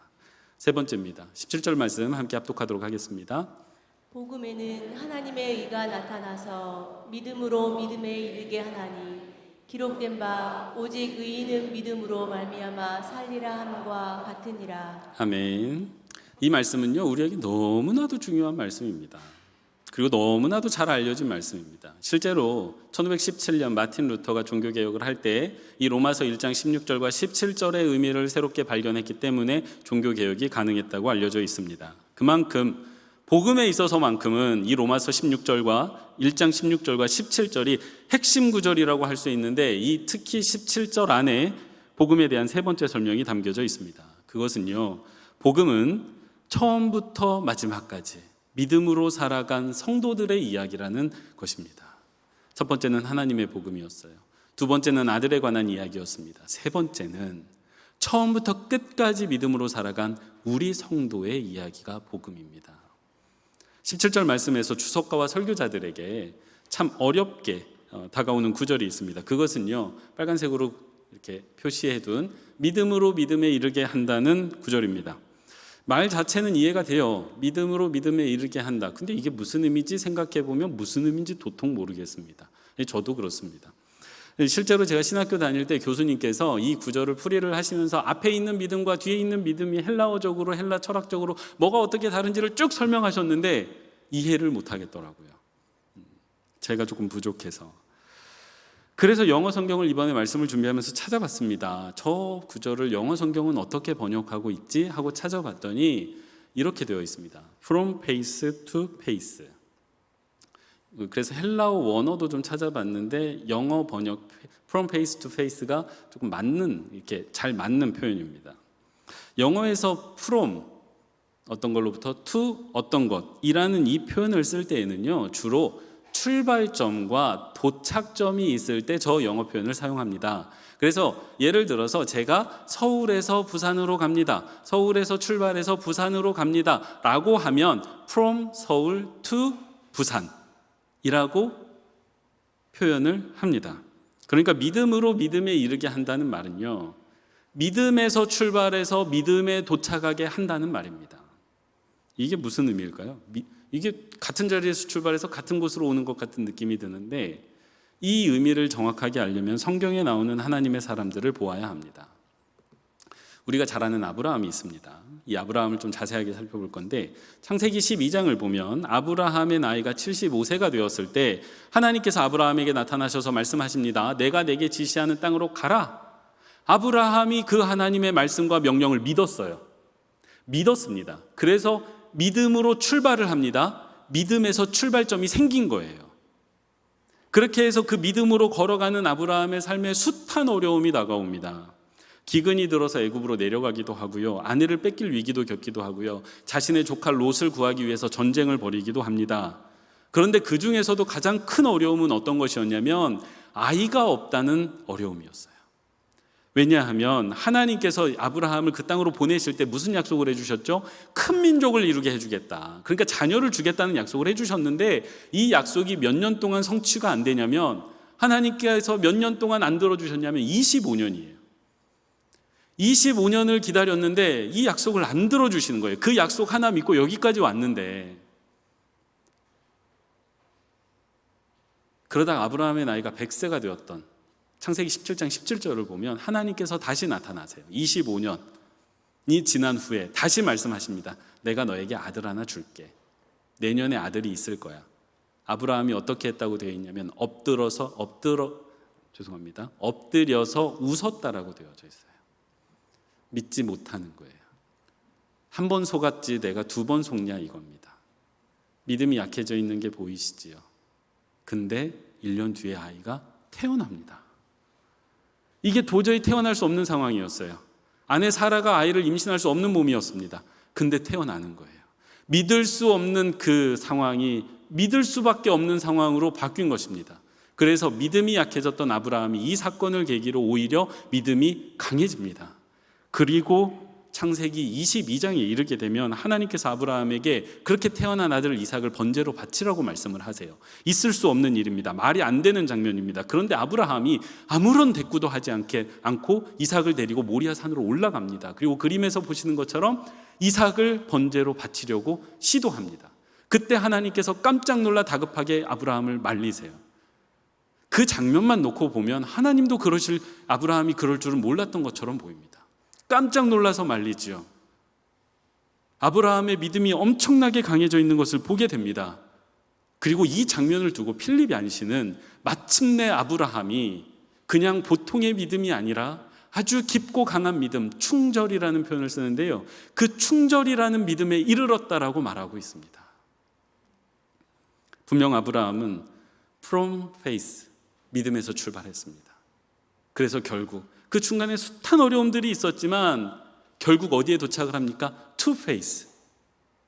세 번째입니다. 17절 말씀 함께 합독하도록 하겠습니다. 복음에는 하나님의 의가 나타나서 믿음으로 믿음에 이르게 하나니, 기록된 바 오직 의인은 믿음으로 말미암아 살리라 함과 같으니라. 아멘. 이 말씀은요, 우리에게 너무나도 중요한 말씀입니다. 그리고 너무나도 잘 알려진 말씀입니다. 실제로 1517년 마틴 루터가 종교개혁을 할 때 이 로마서 1장 16절과 17절의 의미를 새롭게 발견했기 때문에 종교개혁이 가능했다고 알려져 있습니다. 그만큼 복음에 있어서만큼은 이 로마서 16절과 1장 16절과 17절이 핵심 구절이라고 할 수 있는데, 이 특히 17절 안에 복음에 대한 세 번째 설명이 담겨져 있습니다. 그것은요, 복음은 처음부터 마지막까지 믿음으로 살아간 성도들의 이야기라는 것입니다. 첫 번째는 하나님의 복음이었어요. 두 번째는 아들에 관한 이야기였습니다. 세 번째는 처음부터 끝까지 믿음으로 살아간 우리 성도의 이야기가 복음입니다. 17절 말씀에서 주석가와 설교자들에게 참 어렵게 다가오는 구절이 있습니다. 그것은요, 빨간색으로 이렇게 표시해둔 믿음으로 믿음에 이르게 한다는 구절입니다. 말 자체는 이해가 돼요. 믿음으로 믿음에 이르게 한다. 근데 이게 무슨 의미인지 생각해보면 무슨 의미인지 도통 모르겠습니다. 저도 그렇습니다. 실제로 제가 신학교 다닐 때 교수님께서 이 구절을 풀이를 하시면서 앞에 있는 믿음과 뒤에 있는 믿음이 헬라어적으로, 헬라 철학적으로 뭐가 어떻게 다른지를 쭉 설명하셨는데 이해를 못하겠더라고요. 제가 조금 부족해서. 그래서 영어 성경을 이번에 말씀을 준비하면서 찾아봤습니다. 저 구절을 영어 성경은 어떻게 번역하고 있지? 하고 찾아봤더니 이렇게 되어 있습니다. From pace to pace. 그래서 헬라어 원어도 좀 찾아봤는데 영어 번역 From pace to pace가 조금 맞는, 이렇게 잘 맞는 표현입니다. 영어에서 from 어떤 걸로부터 to 어떤 것이라는 이 표현을 쓸 때에는요, 주로 출발점과 도착점이 있을 때 저 영어 표현을 사용합니다. 그래서 예를 들어서 제가 서울에서 부산으로 갑니다. 서울에서 출발해서 부산으로 갑니다. 라고 하면 from 서울 to 부산이라고 표현을 합니다. 그러니까 믿음으로 믿음에 이르게 한다는 말은요, 믿음에서 출발해서 믿음에 도착하게 한다는 말입니다. 이게 무슨 의미일까요? 이게 같은 자리에서 출발해서 같은 곳으로 오는 것 같은 느낌이 드는데, 이 의미를 정확하게 알려면 성경에 나오는 하나님의 사람들을 보아야 합니다. 우리가 잘 아는 아브라함이 있습니다. 이 아브라함을 좀 자세하게 살펴볼 건데 창세기 12장을 보면 아브라함의 나이가 75세가 되었을 때 하나님께서 아브라함에게 나타나셔서 말씀하십니다. 내가 내게 지시하는 땅으로 가라. 아브라함이 그 하나님의 말씀과 명령을 믿었습니다. 그래서 믿음으로 출발을 합니다. 믿음에서 출발점이 생긴 거예요. 그렇게 해서 그 믿음으로 걸어가는 아브라함의 삶에 숱한 어려움이 다가옵니다. 기근이 들어서 애굽으로 내려가기도 하고요. 아내를 뺏길 위기도 겪기도 하고요. 자신의 조카 롯을 구하기 위해서 전쟁을 벌이기도 합니다. 그런데 그 중에서도 가장 큰 어려움은 어떤 것이었냐면 아이가 없다는 어려움이었어요. 왜냐하면 하나님께서 아브라함을 그 땅으로 보내실 때 무슨 약속을 해주셨죠? 큰 민족을 이루게 해주겠다. 그러니까 자녀를 주겠다는 약속을 해주셨는데 이 약속이 몇 년 동안 성취가 안 되냐면 하나님께서 몇 년 동안 안 들어주셨냐면 25년이에요. 25년을 기다렸는데 이 약속을 안 들어주시는 거예요. 그 약속 하나 믿고 여기까지 왔는데 그러다가 아브라함의 나이가 100세가 되었던 창세기 17장 17절을 보면 하나님께서 다시 나타나세요. 25년이 지난 후에 다시 말씀하십니다. 내가 너에게 아들 하나 줄게. 내년에 아들이 있을 거야. 아브라함이 어떻게 했다고 되어 있냐면 엎드려서 웃었다라고 되어져 있어요. 믿지 못하는 거예요. 한 번 속았지 내가 두 번 속냐 이겁니다. 믿음이 약해져 있는 게 보이시지요? 근데 1년 뒤에 아이가 태어납니다. 이게 도저히 태어날 수 없는 상황이었어요. 아내 사라가 아이를 임신할 수 없는 몸이었습니다. 근데 태어나는 거예요. 믿을 수 없는 그 상황이 믿을 수밖에 없는 상황으로 바뀐 것입니다. 그래서 믿음이 약해졌던 아브라함이 이 사건을 계기로 오히려 믿음이 강해집니다. 그리고 창세기 22장에 이르게 되면 하나님께서 아브라함에게 그렇게 태어난 아들 이삭을 번제로 바치라고 말씀을 하세요. 있을 수 없는 일입니다. 말이 안 되는 장면입니다. 그런데 아브라함이 아무런 대꾸도 하지 않고 이삭을 데리고 모리아 산으로 올라갑니다. 그리고 그림에서 보시는 것처럼 이삭을 번제로 바치려고 시도합니다. 그때 하나님께서 깜짝 놀라 다급하게 아브라함을 말리세요. 그 장면만 놓고 보면 하나님도 아브라함이 그럴 줄은 몰랐던 것처럼 보입니다. 깜짝 놀라서 말리지요. 아브라함의 믿음이 엄청나게 강해져 있는 것을 보게 됩니다. 그리고 이 장면을 두고 필립 얀시는 마침내 아브라함이 그냥 보통의 믿음이 아니라 아주 깊고 강한 믿음, 충절이라는 표현을 쓰는데요. 그 충절이라는 믿음에 이르렀다라고 말하고 있습니다. 분명 아브라함은 from faith, 믿음에서 출발했습니다. 그래서 결국 그 중간에 숱한 어려움들이 있었지만 결국 어디에 도착을 합니까? to faith,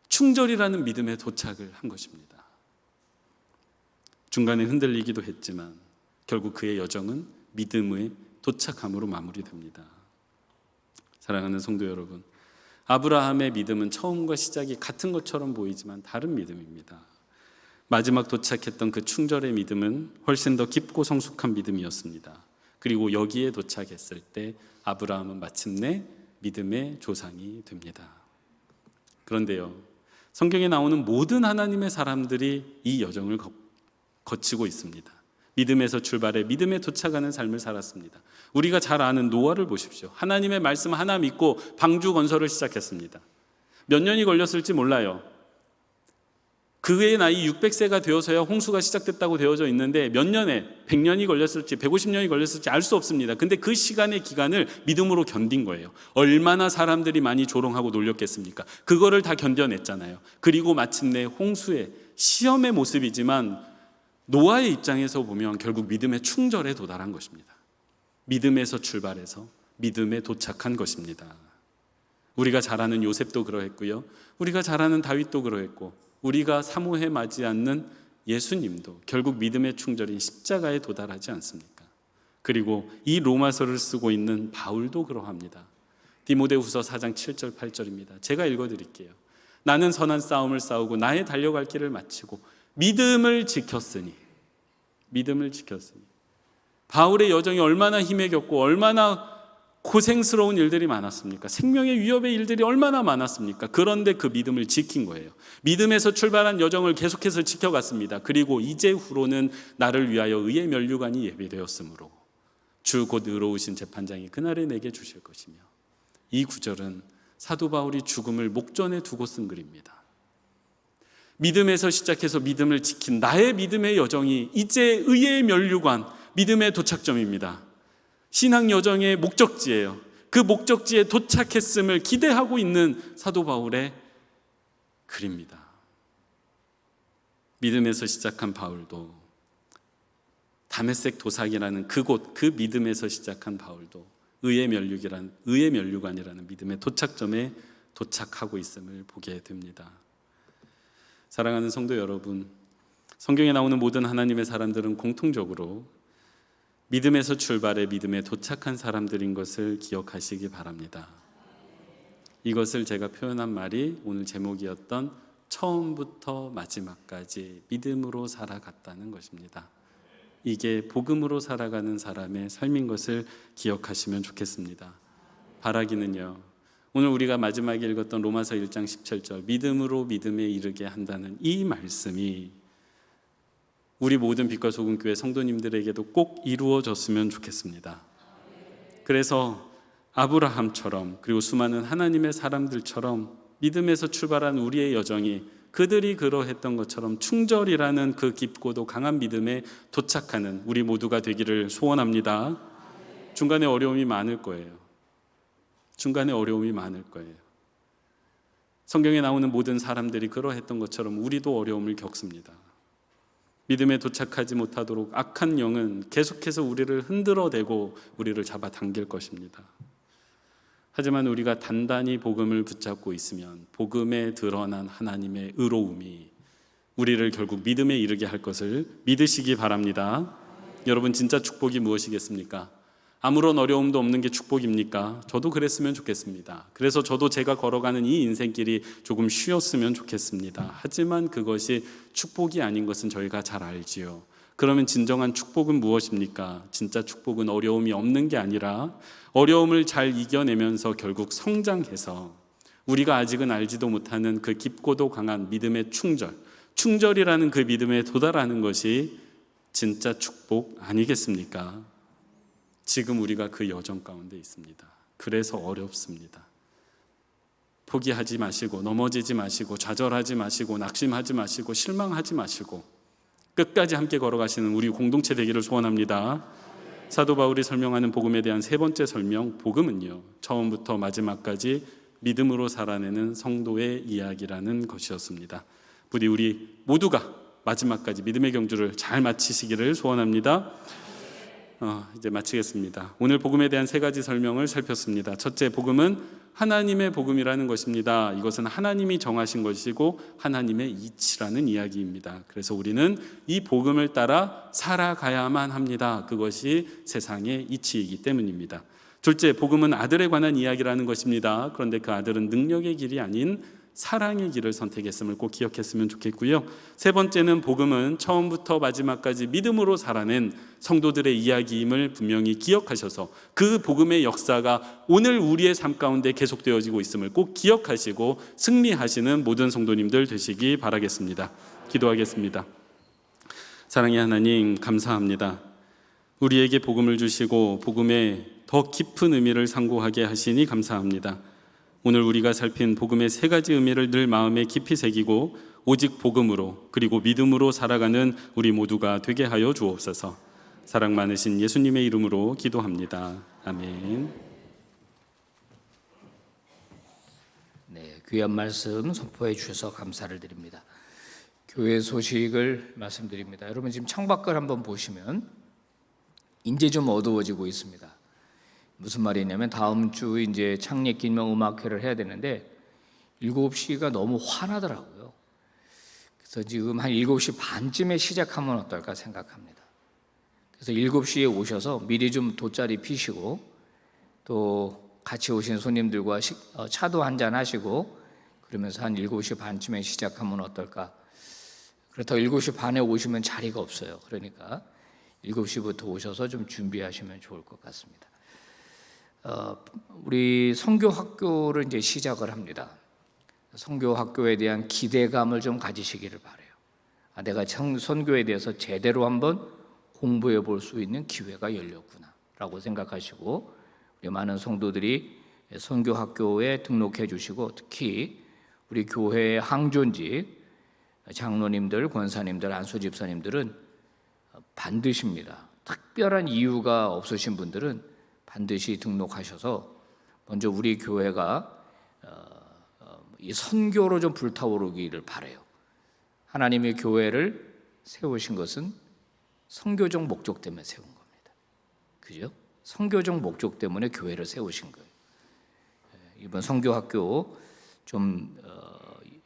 충절이라는 믿음에 도착을 한 것입니다. 중간에 흔들리기도 했지만 결국 그의 여정은 믿음의 도착함으로 마무리됩니다. 사랑하는 성도 여러분, 아브라함의 믿음은 처음과 시작이 같은 것처럼 보이지만 다른 믿음입니다. 마지막 도착했던 그 충절의 믿음은 훨씬 더 깊고 성숙한 믿음이었습니다. 그리고 여기에 도착했을 때 아브라함은 마침내 믿음의 조상이 됩니다. 그런데요, 성경에 나오는 모든 하나님의 사람들이 이 여정을 거치고 있습니다. 믿음에서 출발해 믿음에 도착하는 삶을 살았습니다. 우리가 잘 아는 노아를 보십시오. 하나님의 말씀 하나 믿고 방주 건설을 시작했습니다. 몇 년이 걸렸을지 몰라요. 그의 나이 600세가 되어서야 홍수가 시작됐다고 되어져 있는데 몇 년에 100년이 걸렸을지 150년이 걸렸을지 알 수 없습니다. 근데 그 시간의 기간을 믿음으로 견딘 거예요. 얼마나 사람들이 많이 조롱하고 놀렸겠습니까? 그거를 다 견뎌냈잖아요. 그리고 마침내 홍수의 시험의 모습이지만 노아의 입장에서 보면 결국 믿음의 충절에 도달한 것입니다. 믿음에서 출발해서 믿음에 도착한 것입니다. 우리가 잘 아는 요셉도 그러했고요. 우리가 잘 아는 다윗도 그러했고 우리가 사모해 마지 않는 예수님도 결국 믿음의 충절인 십자가에 도달하지 않습니까? 그리고 이 로마서를 쓰고 있는 바울도 그러합니다. 디모데후서 4장 7절 8절입니다. 제가 읽어드릴게요. 나는 선한 싸움을 싸우고 나의 달려갈 길을 마치고 믿음을 지켰으니 바울의 여정이 얼마나 힘에 겪고 얼마나 고생스러운 일들이 많았습니까? 생명의 위협의 일들이 얼마나 많았습니까? 그런데 그 믿음을 지킨 거예요. 믿음에서 출발한 여정을 계속해서 지켜갔습니다. 그리고 이제 후로는 나를 위하여 의의 면류관이 예비되었으므로 주 곧 의로우신 재판장이 그날에 내게 주실 것이며 이 구절은 사도 바울이 죽음을 목전에 두고 쓴 글입니다. 믿음에서 시작해서 믿음을 지킨 나의 믿음의 여정이 이제 의의 면류관, 믿음의 도착점입니다. 신앙 여정의 목적지예요. 그 목적지에 도착했음을 기대하고 있는 사도 바울의 글입니다. 믿음에서 시작한 바울도, 다메섹 도삭이라는 그곳, 그 믿음에서 시작한 바울도 의의 면류관이라는 믿음의 도착점에 도착하고 있음을 보게 됩니다. 사랑하는 성도 여러분, 성경에 나오는 모든 하나님의 사람들은 공통적으로 믿음에서 출발해 믿음에 도착한 사람들인 것을 기억하시기 바랍니다. 이것을 제가 표현한 말이 오늘 제목이었던 처음부터 마지막까지 믿음으로 살아갔다는 것입니다. 이게 복음으로 살아가는 사람의 삶인 것을 기억하시면 좋겠습니다. 바라기는요, 오늘 우리가 마지막에 읽었던 로마서 1장 17절 믿음으로 믿음에 이르게 한다는 이 말씀이 우리 모든 빛과 소금 교회 성도님들에게도 꼭 이루어졌으면 좋겠습니다. 그래서 아브라함처럼, 그리고 수많은 하나님의 사람들처럼 믿음에서 출발한 우리의 여정이 그들이 그러했던 것처럼 충절이라는 그 깊고도 강한 믿음에 도착하는 우리 모두가 되기를 소원합니다. 중간에 어려움이 많을 거예요. 중간에 어려움이 많을 거예요. 성경에 나오는 모든 사람들이 그러했던 것처럼 우리도 어려움을 겪습니다. 믿음에 도착하지 못하도록 악한 영은 계속해서 우리를 흔들어대고 우리를 잡아당길 것입니다. 하지만 우리가 단단히 복음을 붙잡고 있으면 복음에 드러난 하나님의 의로움이 우리를 결국 믿음에 이르게 할 것을 믿으시기 바랍니다. 여러분, 진짜 축복이 무엇이겠습니까? 아무런 어려움도 없는 게 축복입니까? 저도 그랬으면 좋겠습니다. 그래서 저도 제가 걸어가는 이 인생길이 조금 쉬었으면 좋겠습니다. 하지만 그것이 축복이 아닌 것은 저희가 잘 알지요. 그러면 진정한 축복은 무엇입니까? 진짜 축복은 어려움이 없는 게 아니라 어려움을 잘 이겨내면서 결국 성장해서 우리가 아직은 알지도 못하는 그 깊고도 강한 믿음의 충절이라는 그 믿음에 도달하는 것이 진짜 축복 아니겠습니까? 지금 우리가 그 여정 가운데 있습니다. 그래서 어렵습니다. 포기하지 마시고, 넘어지지 마시고, 좌절하지 마시고, 낙심하지 마시고, 실망하지 마시고 끝까지 함께 걸어가시는 우리 공동체 되기를 소원합니다. 사도 바울이 설명하는 복음에 대한 세 번째 설명, 복음은요, 처음부터 마지막까지 믿음으로 살아내는 성도의 이야기라는 것이었습니다. 부디 우리 모두가 마지막까지 믿음의 경주를 잘 마치시기를 소원합니다. 이제 마치겠습니다. 오늘 복음에 대한 세 가지 설명을 살폈습니다. 첫째, 복음은 하나님의 복음이라는 것입니다. 이것은 하나님이 정하신 것이고 하나님의 이치라는 이야기입니다. 그래서 우리는 이 복음을 따라 살아가야만 합니다. 그것이 세상의 이치이기 때문입니다. 둘째, 복음은 아들에 관한 이야기라는 것입니다. 그런데 그 아들은 능력의 길이 아닌 사랑의 길을 선택했음을 꼭 기억했으면 좋겠고요. 세 번째는 복음은 처음부터 마지막까지 믿음으로 살아낸 성도들의 이야기임을 분명히 기억하셔서 그 복음의 역사가 오늘 우리의 삶 가운데 계속되어지고 있음을 꼭 기억하시고 승리하시는 모든 성도님들 되시기 바라겠습니다. 기도하겠습니다. 사랑의 하나님, 감사합니다. 우리에게 복음을 주시고 복음의 더 깊은 의미를 상고하게 하시니 감사합니다. 오늘 우리가 살핀 복음의 세 가지 의미를 늘 마음에 깊이 새기고 오직 복음으로 그리고 믿음으로 살아가는 우리 모두가 되게 하여 주옵소서. 사랑 많으신 예수님의 이름으로 기도합니다. 아멘. 네, 귀한 말씀 선포해 주셔서 감사를 드립니다. 교회 소식을 말씀드립니다. 여러분, 지금 창밖을 한번 보시면 이제 좀 어두워지고 있습니다. 무슨 말이냐면 다음 주 이제 창립 기념 음악회를 해야 되는데 7시가 너무 환하더라고요. 그래서 지금 한 7시 반쯤에 시작하면 어떨까 생각합니다. 그래서 7시에 오셔서 미리 좀 돗자리 피시고 또 같이 오신 손님들과 차도 한잔 하시고 그러면서 한 7시 반쯤에 시작하면 어떨까. 그렇다고 7시 반에 오시면 자리가 없어요. 그러니까 7시부터 오셔서 좀 준비하시면 좋을 것 같습니다. 우리 선교학교를 이제 시작을 합니다. 선교학교에 대한 기대감을 좀 가지시기를 바라요. 내가 선교에 대해서 제대로 한번 공부해 볼 수 있는 기회가 열렸구나 라고 생각하시고 우리 많은 성도들이 선교학교에 등록해 주시고, 특히 우리 교회의 항존직 장로님들, 권사님들, 안수집사님들은 반드시입니다. 특별한 이유가 없으신 분들은 반드시 등록하셔서 먼저 우리 교회가 이 선교로 좀 불타오르기를 바라요. 하나님의 교회를 세우신 것은 선교적 목적 때문에 세운 겁니다. 그죠? 선교적 목적 때문에 교회를 세우신 거예요. 이번 선교학교 좀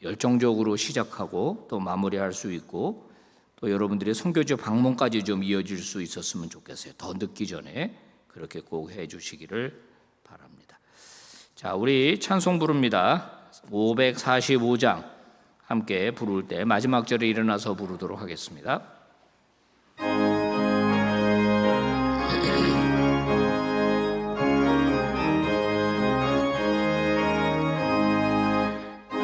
열정적으로 시작하고 또 마무리할 수 있고, 또 여러분들의 선교지 방문까지 좀 이어질 수 있었으면 좋겠어요. 더 늦기 전에 그렇게 꼭 해주시기를 바랍니다. 자, 우리 찬송 부릅니다. 545장 함께 부를 때 마지막 절에 일어나서 부르도록 하겠습니다.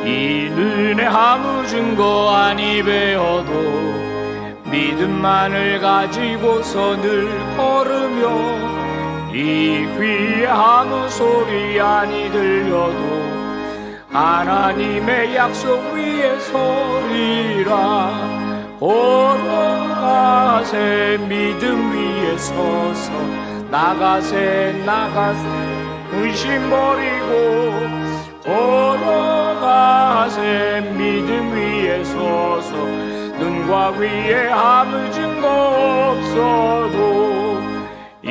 이 눈에 아무 증거 아니 배어도 믿음만을 가지고서 늘 걸으며, 이 귀에 아무 소리 아니 들려도 하나님의 약속 위에 서리라. 걸어가세 믿음 위에 서서, 나가세 의심 버리고, 걸어가세 믿음 위에 서서, 눈과 귀에 아무 증거 없어도 이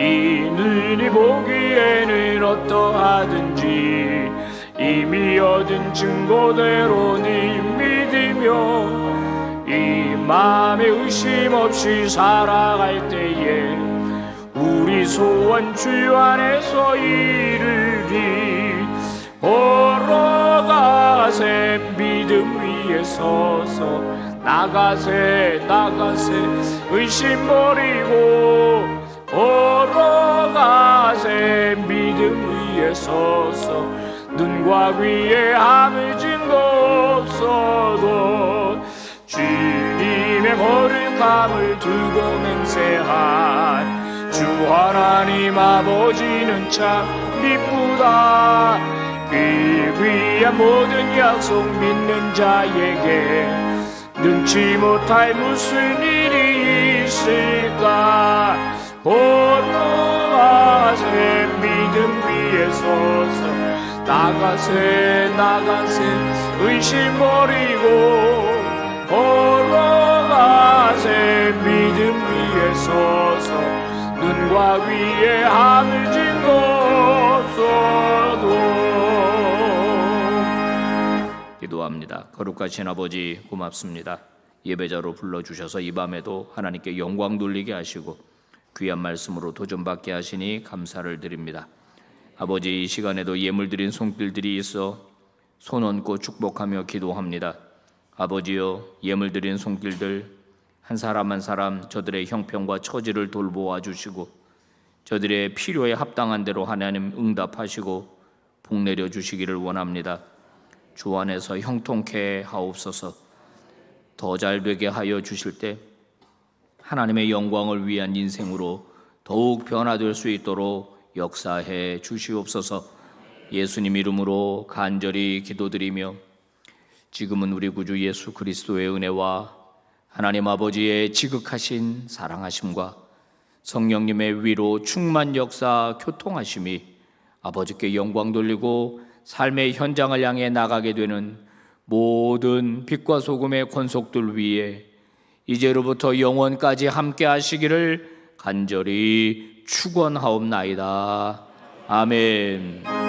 눈이 보기에는 어떠하든지 이미 얻은 증거대로 네 믿으며, 이 마음에 의심 없이 살아갈 때에 우리 소원 주 안에서 이르리. 걸어가세 믿음 위에 서서, 나가세 의심 버리고, 걸어가세 믿음 위에 서서, 눈과 귀에 아무 증거 없어도 주님의 거룩함을 두고 맹세한 주 하나님 아버지는 참 미쁘다. 그 귀한 모든 약속 믿는 자에게 능치 못할 무슨 일이 있을까. 걸어가세 믿음 위에 서서, 나가세 의심 버리고, 걸어가세 믿음 위에 서서, 눈과 귀에 아무 증거 없어도. 기도합니다. 거룩하신 아버지, 고맙습니다. 예배자로 불러주셔서 이 밤에도 하나님께 영광 돌리게 하시고 귀한 말씀으로 도전받게 하시니 감사를 드립니다. 아버지, 이 시간에도 예물 드린 손길들이 있어 손 얹고 축복하며 기도합니다. 아버지여, 예물 드린 손길들 한 사람 한 사람 저들의 형편과 처지를 돌보아 주시고, 저들의 필요에 합당한 대로 하나님 응답하시고 복 내려 주시기를 원합니다. 주 안에서 형통케 하옵소서. 더 잘되게 하여 주실 때 하나님의 영광을 위한 인생으로 더욱 변화될 수 있도록 역사해 주시옵소서. 예수님 이름으로 간절히 기도드리며, 지금은 우리 구주 예수 그리스도의 은혜와 하나님 아버지의 지극하신 사랑하심과 성령님의 위로 충만 역사 교통하심이 아버지께 영광 돌리고 삶의 현장을 향해 나가게 되는 모든 빛과 소금의 권속들 위에 이제로부터 영원까지 함께 하시기를 간절히 축원하옵나이다. 아멘.